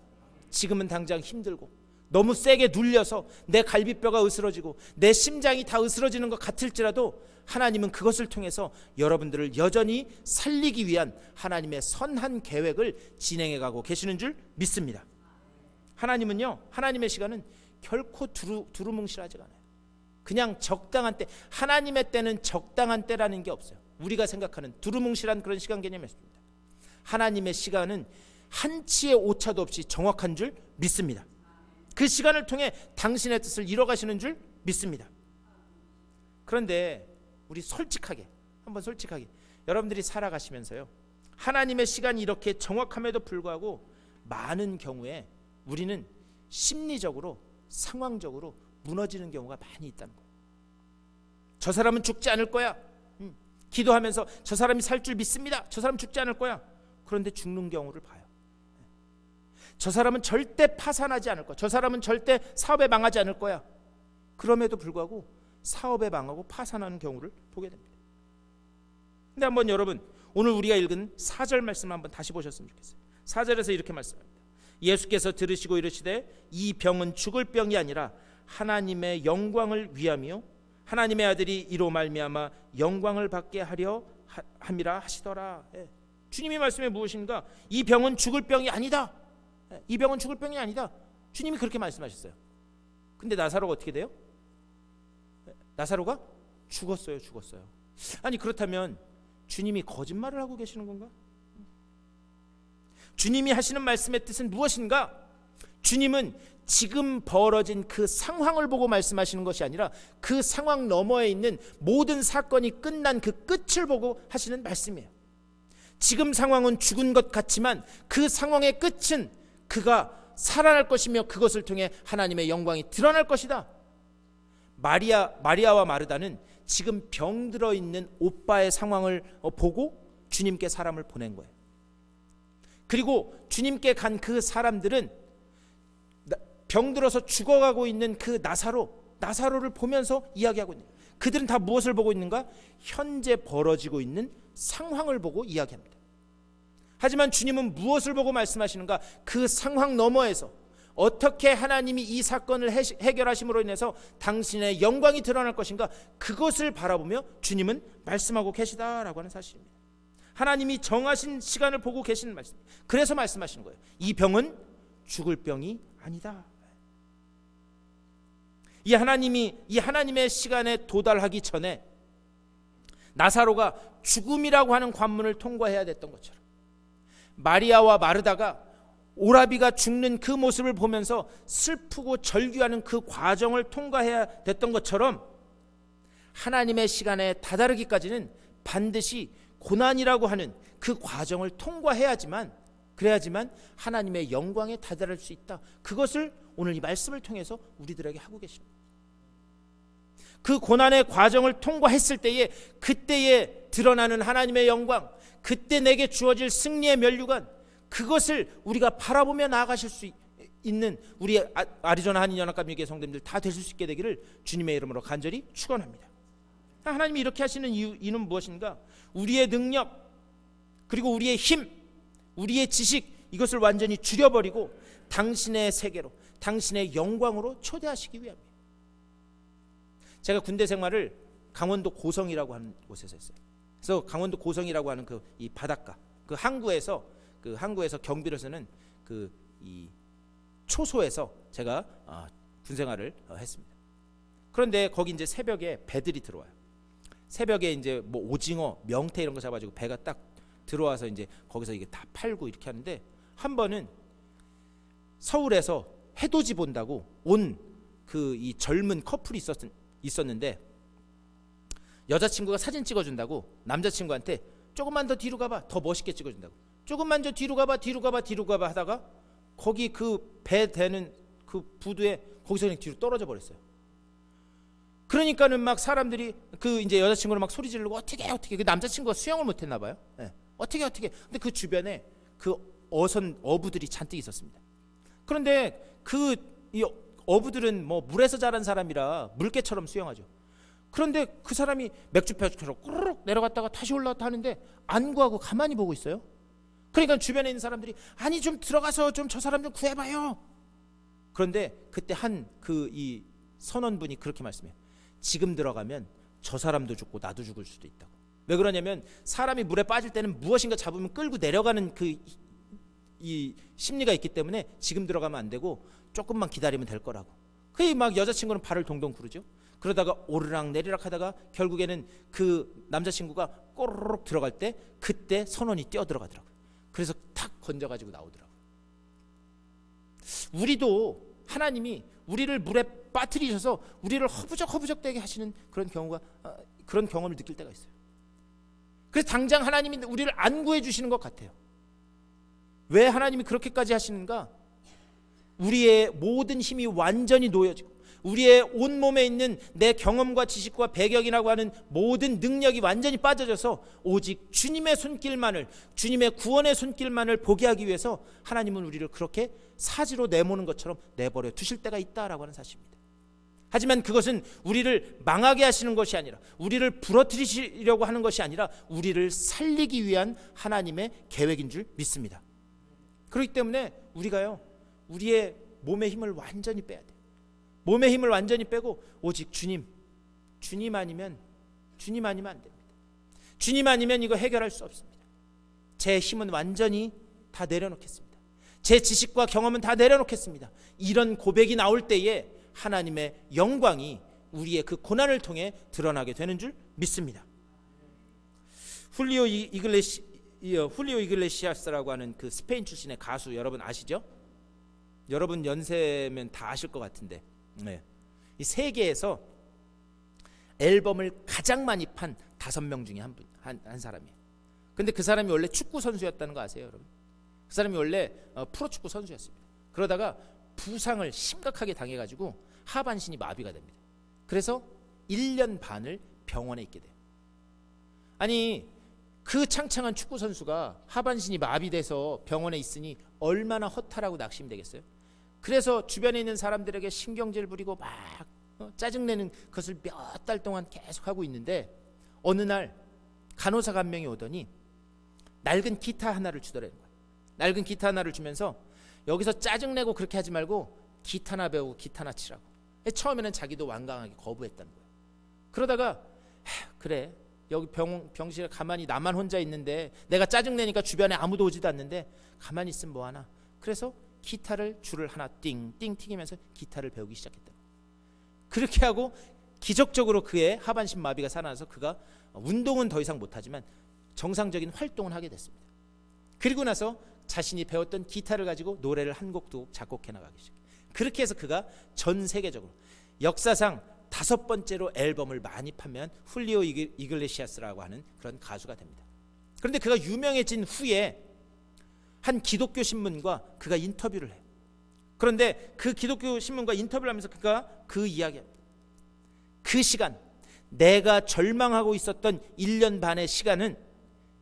지금은 당장 힘들고 너무 세게 눌려서 내 갈비뼈가 으스러지고 내 심장이 다 으스러지는 것 같을지라도 하나님은 그것을 통해서 여러분들을 여전히 살리기 위한 하나님의 선한 계획을 진행해 가고 계시는 줄 믿습니다. 하나님은요, 하나님의 시간은 결코 두루뭉실하지가 않아요. 그냥 적당한 때, 하나님의 때는 적당한 때라는 게 없어요. 우리가 생각하는 두루뭉실한 그런 시간 개념이 없습니다. 하나님의 시간은 한치의 오차도 없이 정확한 줄 믿습니다. 그 시간을 통해 당신의 뜻을 이뤄가시는 줄 믿습니다. 그런데 우리 한번 솔직하게 여러분들이 살아가시면서요, 하나님의 시간이 이렇게 정확함에도 불구하고 많은 경우에 우리는 심리적으로, 상황적으로 무너지는 경우가 많이 있다는 거예요. 저 사람은 죽지 않을 거야. 기도하면서 저 사람이 살 줄 믿습니다. 저 사람 죽지 않을 거야. 그런데 죽는 경우를 봐요. 저 사람은 절대 파산하지 않을 거야. 저 사람은 절대 사업에 망하지 않을 거야. 그럼에도 불구하고 사업에 망하고 파산하는 경우를 보게 됩니다. 근데 한번 여러분, 오늘 우리가 읽은 4절 말씀 한번 다시 보셨으면 좋겠어요. 4절에서 이렇게 말씀합니다. 예수께서 들으시고 이르시되 이 병은 죽을 병이 아니라 하나님의 영광을 위함이요 하나님의 아들이 이로 말미암아 영광을 받게 하려 함이라 하시더라. 주님이 말씀해 무엇인가? 이 병은 죽을 병이 아니다. 이 병은 죽을 병이 아니다. 주님이 그렇게 말씀하셨어요. 근데 나사로가 어떻게 돼요? 나사로가 죽었어요. 아니, 그렇다면 주님이 거짓말을 하고 계시는 건가? 주님이 하시는 말씀의 뜻은 무엇인가? 주님은 지금 벌어진 그 상황을 보고 말씀하시는 것이 아니라 그 상황 너머에 있는 모든 사건이 끝난 그 끝을 보고 하시는 말씀이에요. 지금 상황은 죽은 것 같지만 그 상황의 끝은 그가 살아날 것이며 그것을 통해 하나님의 영광이 드러날 것이다. 마리아와 마르다는 지금 병들어 있는 오빠의 상황을 보고 주님께 사람을 보낸 거예요. 그리고 주님께 간 그 사람들은 병들어서 죽어가고 있는 그 나사로를 보면서 이야기하고 있는 거예요. 그들은 다 무엇을 보고 있는가? 현재 벌어지고 있는 상황을 보고 이야기합니다. 하지만 주님은 무엇을 보고 말씀하시는가? 그 상황 너머에서 어떻게 하나님이 이 사건을 해결하심으로 인해서 당신의 영광이 드러날 것인가? 그것을 바라보며 주님은 말씀하고 계시다라고 하는 사실입니다. 하나님이 정하신 시간을 보고 계시는 말씀. 그래서 말씀하시는 거예요. 이 병은 죽을 병이 아니다. 이 하나님의 시간에 도달하기 전에 나사로가 죽음이라고 하는 관문을 통과해야 됐던 것처럼, 마리아와 마르다가 오라비가 죽는 그 모습을 보면서 슬프고 절규하는 그 과정을 통과해야 됐던 것처럼, 하나님의 시간에 다다르기까지는 반드시 고난이라고 하는 그 과정을 통과해야지만, 그래야지만 하나님의 영광에 다다를 수 있다. 그것을 오늘 이 말씀을 통해서 우리들에게 하고 계십니다. 그 고난의 과정을 통과했을 때에 그때에 드러나는 하나님의 영광, 그때 내게 주어질 승리의 면류관, 그것을 우리가 바라보며 나아가실 수 있는 우리 아리조나 한인연합감리교회 성도님들 다 되실 수 있게 되기를 주님의 이름으로 간절히 축원합니다. 하나님이 이렇게 하시는 이유는 무엇인가? 우리의 능력, 그리고 우리의 힘, 우리의 지식, 이것을 완전히 줄여버리고 당신의 세계로, 당신의 영광으로 초대하시기 위함이에요. 제가 군대 생활을 강원도 고성이라고 하는 곳에서 했어요. 그래서 강원도 고성이라고 하는 이 바닷가, 그 항구에서 경비를 쓰는 이 초소에서 제가 군 생활을 했습니다. 그런데 거기 이제 새벽에 배들이 들어와요. 새벽에 이제 뭐 오징어, 명태 이런 거 잡아가지고 배가 딱 들어와서 이제 거기서 이게 다 팔고 이렇게 하는데, 한 번은 서울에서 해돋이 본다고 온 이 젊은 커플이 있었는데, 여자친구가 사진 찍어준다고 남자친구한테 조금만 더 뒤로 가봐, 더 멋있게 찍어준다고, 조금만 더 뒤로 가봐 하다가 거기 그 배 대는 그 부두에 거기서 그냥 뒤로 떨어져 버렸어요. 그러니까는 막 사람들이 이제 여자친구를 막 소리 지르고 어떻게 그 남자친구가 수영을 못했나 봐요. 네. 어떻게 근데 그 주변에 그 어부들이 잔뜩 있었습니다. 그런데 이 어부들은 뭐 물에서 자란 사람이라 물개처럼 수영하죠. 그런데 그 사람이 맥주병처럼 꾸르륵 내려갔다가 다시 올라왔다 하는데 안 구하고 가만히 보고 있어요. 그러니까 주변에 있는 사람들이 아니 좀 들어가서 좀 저 사람 좀 구해봐요. 그런데 그때 이 선원분이 그렇게 말씀해요. 지금 들어가면 저 사람도 죽고 나도 죽을 수도 있다고. 왜 그러냐면 사람이 물에 빠질 때는 무엇인가 잡으면 끌고 내려가는 이 심리가 있기 때문에 지금 들어가면 안 되고 조금만 기다리면 될 거라고. 그게 막 여자친구는 발을 동동 구르죠. 그러다가 오르락 내리락 하다가 결국에는 그 남자친구가 꼬르륵 들어갈 때 그때 선원이 뛰어 들어가더라고요. 그래서 탁 건져가지고 나오더라고요. 우리도 하나님이 우리를 물에 빠뜨리셔서 우리를 허부적되게 하시는 그런 경험을 느낄 때가 있어요. 그래서 당장 하나님이 우리를 안 구해주시는 것 같아요. 왜 하나님이 그렇게까지 하시는가? 우리의 모든 힘이 완전히 놓여지고 우리의 온몸에 있는 내 경험과 지식과 배경이라고 하는 모든 능력이 완전히 빠져져서 오직 주님의 손길만을, 주님의 구원의 손길만을 보게 하기 위해서 하나님은 우리를 그렇게 사지로 내모는 것처럼 내버려 두실 때가 있다라고 하는 사실입니다. 하지만 그것은 우리를 망하게 하시는 것이 아니라, 우리를 부러뜨리시려고 하는 것이 아니라 우리를 살리기 위한 하나님의 계획인 줄 믿습니다. 그렇기 때문에 우리가요, 우리의 몸의 힘을 완전히 빼야 돼요. 몸의 힘을 완전히 빼고 오직 주님 아니면 안 됩니다. 주님 아니면 이거 해결할 수 없습니다. 제 힘은 완전히 다 내려놓겠습니다. 제 지식과 경험은 다 내려놓겠습니다. 이런 고백이 나올 때에 하나님의 영광이 우리의 그 고난을 통해 드러나게 되는 줄 믿습니다. 훌리오 이글레시아스라고 하는 그 스페인 출신의 가수 여러분 아시죠? 여러분 연세면 다 아실 것 같은데, 네. 이 세계에서 앨범을 가장 많이 판 5명 중에 한 사람이에요. 근데 그 사람이 원래 축구 선수였다는 거 아세요, 여러분? 그 사람이 원래 프로축구 선수였습니다. 그러다가 부상을 심각하게 당해가지고 하반신이 마비가 됩니다. 그래서 1년 반을 병원에 있게 돼요. 아니, 그 창창한 축구 선수가 하반신이 마비돼서 병원에 있으니 얼마나 허탈하고 낙심되겠어요? 그래서 주변에 있는 사람들에게 신경질 부리고 막 짜증내는 것을 몇 달 동안 계속 하고 있는데, 어느 날 간호사가 한 명이 오더니 낡은 기타 하나를 주더라는 거예요. 낡은 기타 하나를 주면서 여기서 짜증내고 그렇게 하지 말고 기타나 배우고 기타나 치라고. 처음에는 자기도 완강하게 거부했다는 거예요. 그러다가 그래, 여기 병실에 가만히 나만 혼자 있는데 내가 짜증내니까 주변에 아무도 오지도 않는데 가만히 있으면 뭐하나. 그래서 기타를 줄을 하나 띵띵 튀기면서 기타를 배우기 시작했다. 그렇게 하고 기적적으로 그의 하반신 마비가 살아나서 그가 운동은 더 이상 못하지만 정상적인 활동을 하게 됐습니다. 그리고 나서 자신이 배웠던 기타를 가지고 노래를 한 곡도 작곡해 나가기 시작해요. 그렇게 해서 그가 전 세계적으로 역사상 5번째로 앨범을 많이 판매한 훌리오 이글레시아스라고 하는 그런 가수가 됩니다. 그런데 그가 유명해진 후에 한 기독교 신문과 그가 인터뷰를 해요. 그런데 그 기독교 신문과 인터뷰를 하면서 그가 그 이야기합니다. 그 시간, 내가 절망하고 있었던 1년 반의 시간은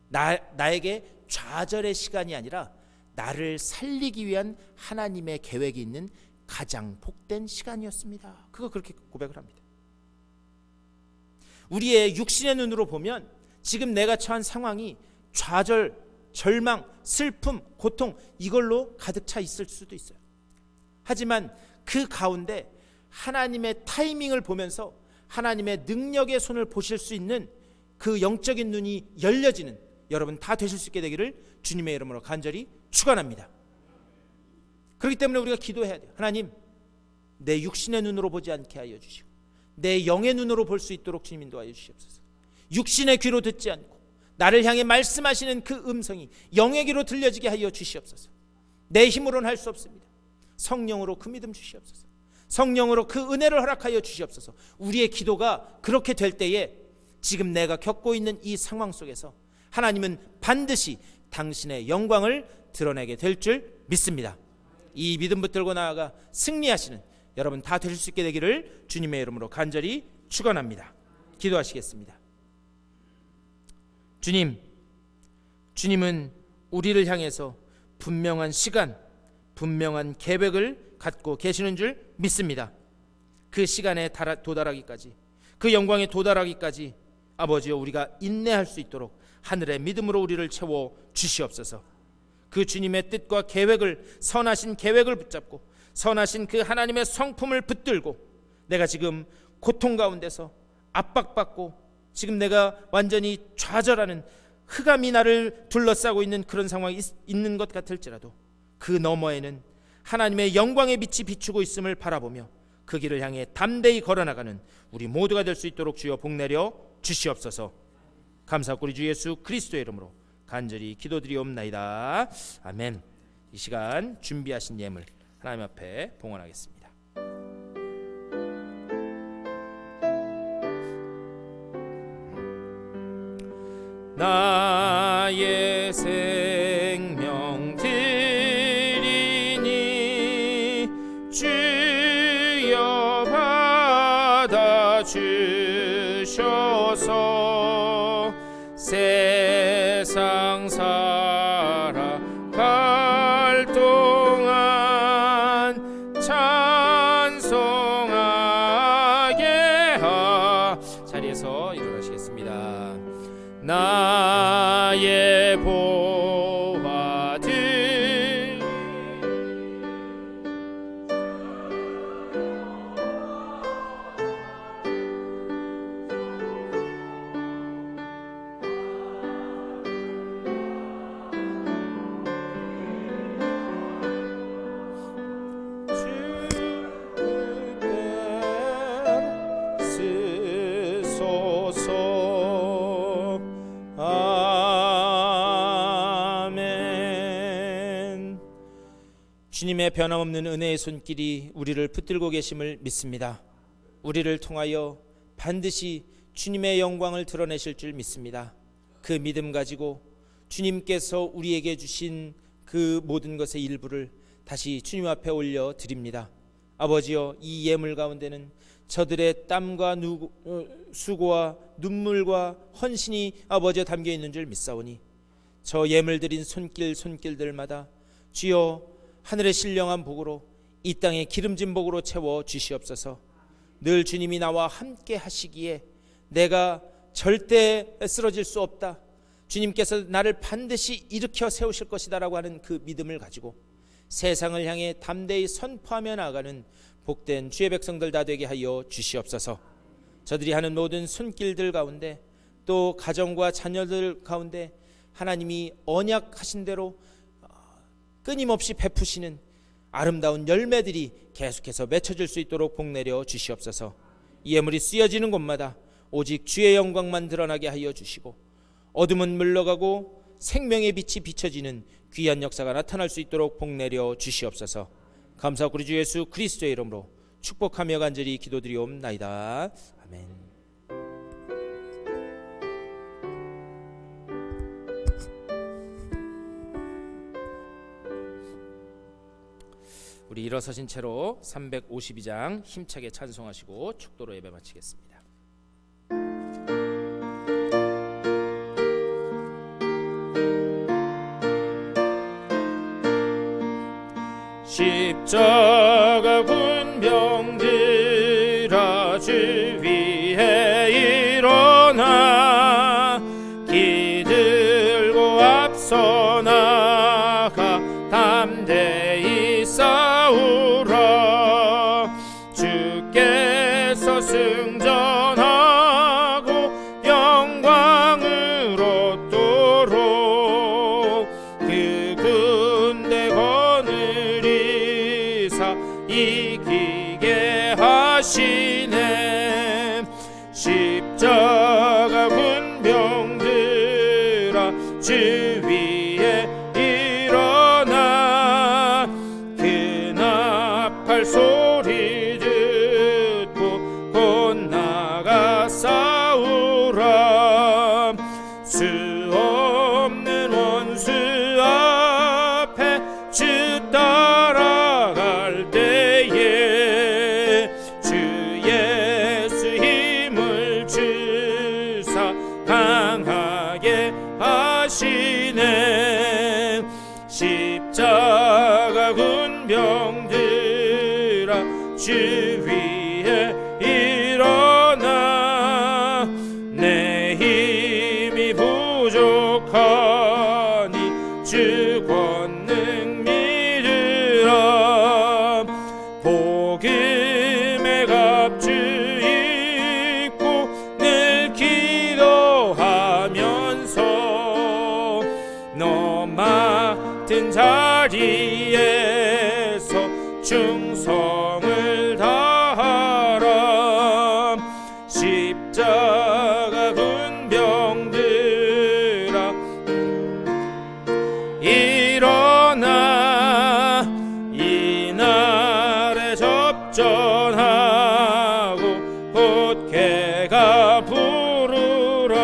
나에게 좌절의 시간이 아니라 나를 살리기 위한 하나님의 계획이 있는 가장 복된 시간이었습니다. 그거 그렇게 고백을 합니다. 우리의 육신의 눈으로 보면 지금 내가 처한 상황이 좌절, 절망, 슬픔, 고통 이걸로 가득 차 있을 수도 있어요. 하지만 그 가운데 하나님의 타이밍을 보면서 하나님의 능력의 손을 보실 수 있는 그 영적인 눈이 열려지는 여러분 다 되실 수 있게 되기를 주님의 이름으로 간절히 축원합니다. 그렇기 때문에 우리가 기도해야 돼요. 하나님, 내 육신의 눈으로 보지 않게 하여 주시고 내 영의 눈으로 볼 수 있도록 주님 인도하여 주시옵소서. 육신의 귀로 듣지 않고 나를 향해 말씀하시는 그 음성이 영의 귀로 들려지게 하여 주시옵소서. 내 힘으로는 할 수 없습니다. 성령으로 그 믿음 주시옵소서. 성령으로 그 은혜를 허락하여 주시옵소서. 우리의 기도가 그렇게 될 때에 지금 내가 겪고 있는 이 상황 속에서 하나님은 반드시 당신의 영광을 드러내게 될 줄 믿습니다. 이 믿음 붙들고 나아가 승리하시는 여러분 다 되실 수 있게 되기를 주님의 이름으로 간절히 축원합니다. 기도하시겠습니다. 주님은 우리를 향해서 분명한 시간, 분명한 계획을 갖고 계시는 줄 믿습니다. 그 시간에 도달하기까지, 그 영광에 도달하기까지 아버지여 우리가 인내할 수 있도록 하늘의 믿음으로 우리를 채워 주시옵소서. 그 주님의 뜻과 계획을, 선하신 계획을 붙잡고 선하신 그 하나님의 성품을 붙들고 내가 지금 고통 가운데서 압박받고 지금 내가 완전히 좌절하는 흑암이 나를 둘러싸고 있는 그런 상황이 있는 것 같을지라도 그 너머에는 하나님의 영광의 빛이 비추고 있음을 바라보며 그 길을 향해 담대히 걸어나가는 우리 모두가 될 수 있도록 주여 복내려 주시옵소서. 감사하고 우리 주 예수 그리스도의 이름으로 간절히 기도드리옵나이다. 아멘. 이 시간 준비하신 예물 하나님 앞에 봉헌하겠습니다. 나의 생명 드리니 주여 받아 주셔서 세상 살아갈 동안 찬송하게 자리에서 일어나시겠습니다. 나의 보화들 쓰소서. 아멘. 주님의 변함없는 은혜의 손길이 우리를 붙들고 계심을 믿습니다. 우리를 통하여 반드시 주님의 영광을 드러내실 줄 믿습니다. 그 믿음 가지고 주님께서 우리에게 주신 그 모든 것의 일부를 다시 주님 앞에 올려 드립니다. 아버지여, 이 예물 가운데는 저들의 땀과 수고와 눈물과 헌신이 아버지여 담겨 있는 줄 믿사오니 저 예물 드린 손길들마다 주여 하늘의 신령한 복으로 이 땅의 기름진 복으로 채워 주시옵소서. 늘 주님이 나와 함께 하시기에 내가 절대 쓰러질 수 없다, 주님께서 나를 반드시 일으켜 세우실 것이다 라고 하는 그 믿음을 가지고 세상을 향해 담대히 선포하며 나아가는 복된 주의 백성들 다 되게 하여 주시옵소서. 저들이 하는 모든 손길들 가운데 또 가정과 자녀들 가운데 하나님이 언약하신 대로 끊임없이 베푸시는 아름다운 열매들이 계속해서 맺혀질 수 있도록 복내려 주시옵소서. 이 예물이 쓰여지는 곳마다 오직 주의 영광만 드러나게 하여 주시고 어둠은 물러가고 생명의 빛이 비춰지는 귀한 역사가 나타날 수 있도록 복내려 주시옵소서. 감사하고 우리 주 예수 그리스도의 이름으로 축복하며 간절히 기도드리옵나이다. 아멘. 우리 일어서신 채로 352장 힘차게 찬송하시고 축도로 예배 마치겠습니다. 십자가 군병들아 주 위에 일어나 그 나팔 소리 듣고 곧 나가 싸우라 수 없는 원수 앞에 주 따라갈 때에 주 예수 힘을 주사 강하게 하시네 십자가 군병들아 주 위에 일어나 내 힘이 부족하니 주 권능 믿으라 복음의 갑주 입고 늘 기도하면서 너 맡은 자리에서 충성을 다하라 십자가 군병들아 일어나 이날에 접전하고 곧 개가 부르라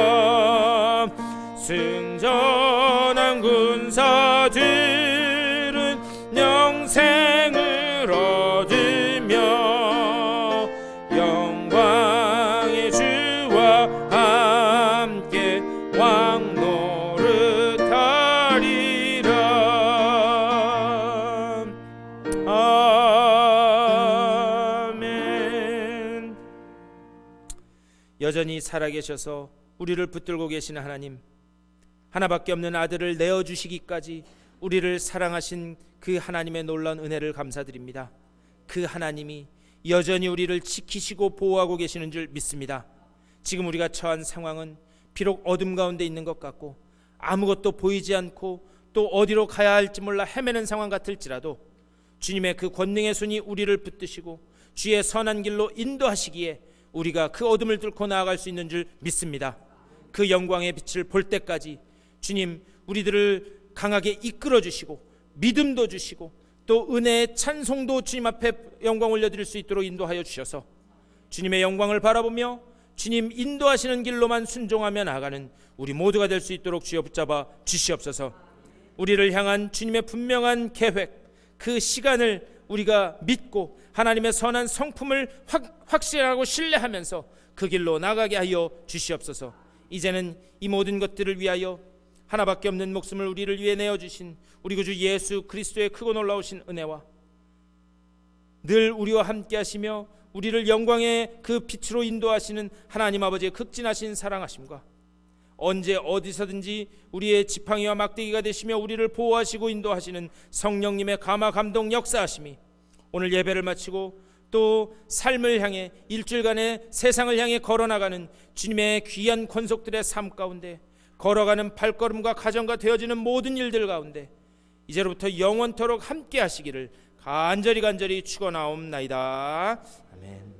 승전한 군사들은 영생을 얻으며 영광의 주와 함께 왕 노릇하리라 아멘. 여전히 살아계셔서 우리를 붙들고 계시는 하나님, 하나밖에 없는 아들을 내어주시기까지 우리를 사랑하신 그 하나님의 놀라운 은혜를 감사드립니다. 그 하나님이 여전히 우리를 지키시고 보호하고 계시는 줄 믿습니다. 지금 우리가 처한 상황은 비록 어둠 가운데 있는 것 같고 아무것도 보이지 않고 또 어디로 가야 할지 몰라 헤매는 상황 같을지라도 주님의 그 권능의 손이 우리를 붙드시고 주의 선한 길로 인도하시기에 우리가 그 어둠을 뚫고 나아갈 수 있는 줄 믿습니다. 그 영광의 빛을 볼 때까지 주님 우리들을 강하게 이끌어 주시고 믿음도 주시고 또 은혜의 찬송도 주님 앞에 영광 올려드릴 수 있도록 인도하여 주셔서 주님의 영광을 바라보며 주님 인도하시는 길로만 순종하며 나아가는 우리 모두가 될 수 있도록 주여 붙잡아 주시옵소서. 우리를 향한 주님의 분명한 계획, 그 시간을 우리가 믿고 하나님의 선한 성품을 확신하고 신뢰하면서 그 길로 나가게 하여 주시옵소서. 이제는 이 모든 것들을 위하여 하나밖에 없는 목숨을 우리를 위해 내어주신 우리 구주 예수 그리스도의 크고 놀라우신 은혜와 늘 우리와 함께 하시며 우리를 영광의 그 빛으로 인도하시는 하나님 아버지의 극진하신 사랑하심과 언제 어디서든지 우리의 지팡이와 막대기가 되시며 우리를 보호하시고 인도하시는 성령님의 감화 감동 역사하심이 오늘 예배를 마치고 또 삶을 향해 일주일간의 세상을 향해 걸어나가는 주님의 귀한 권속들의 삶 가운데 걸어가는 발걸음과 가정과 되어지는 모든 일들 가운데 이제로부터 영원토록 함께 하시기를 간절히 축원하옵나이다. 아멘.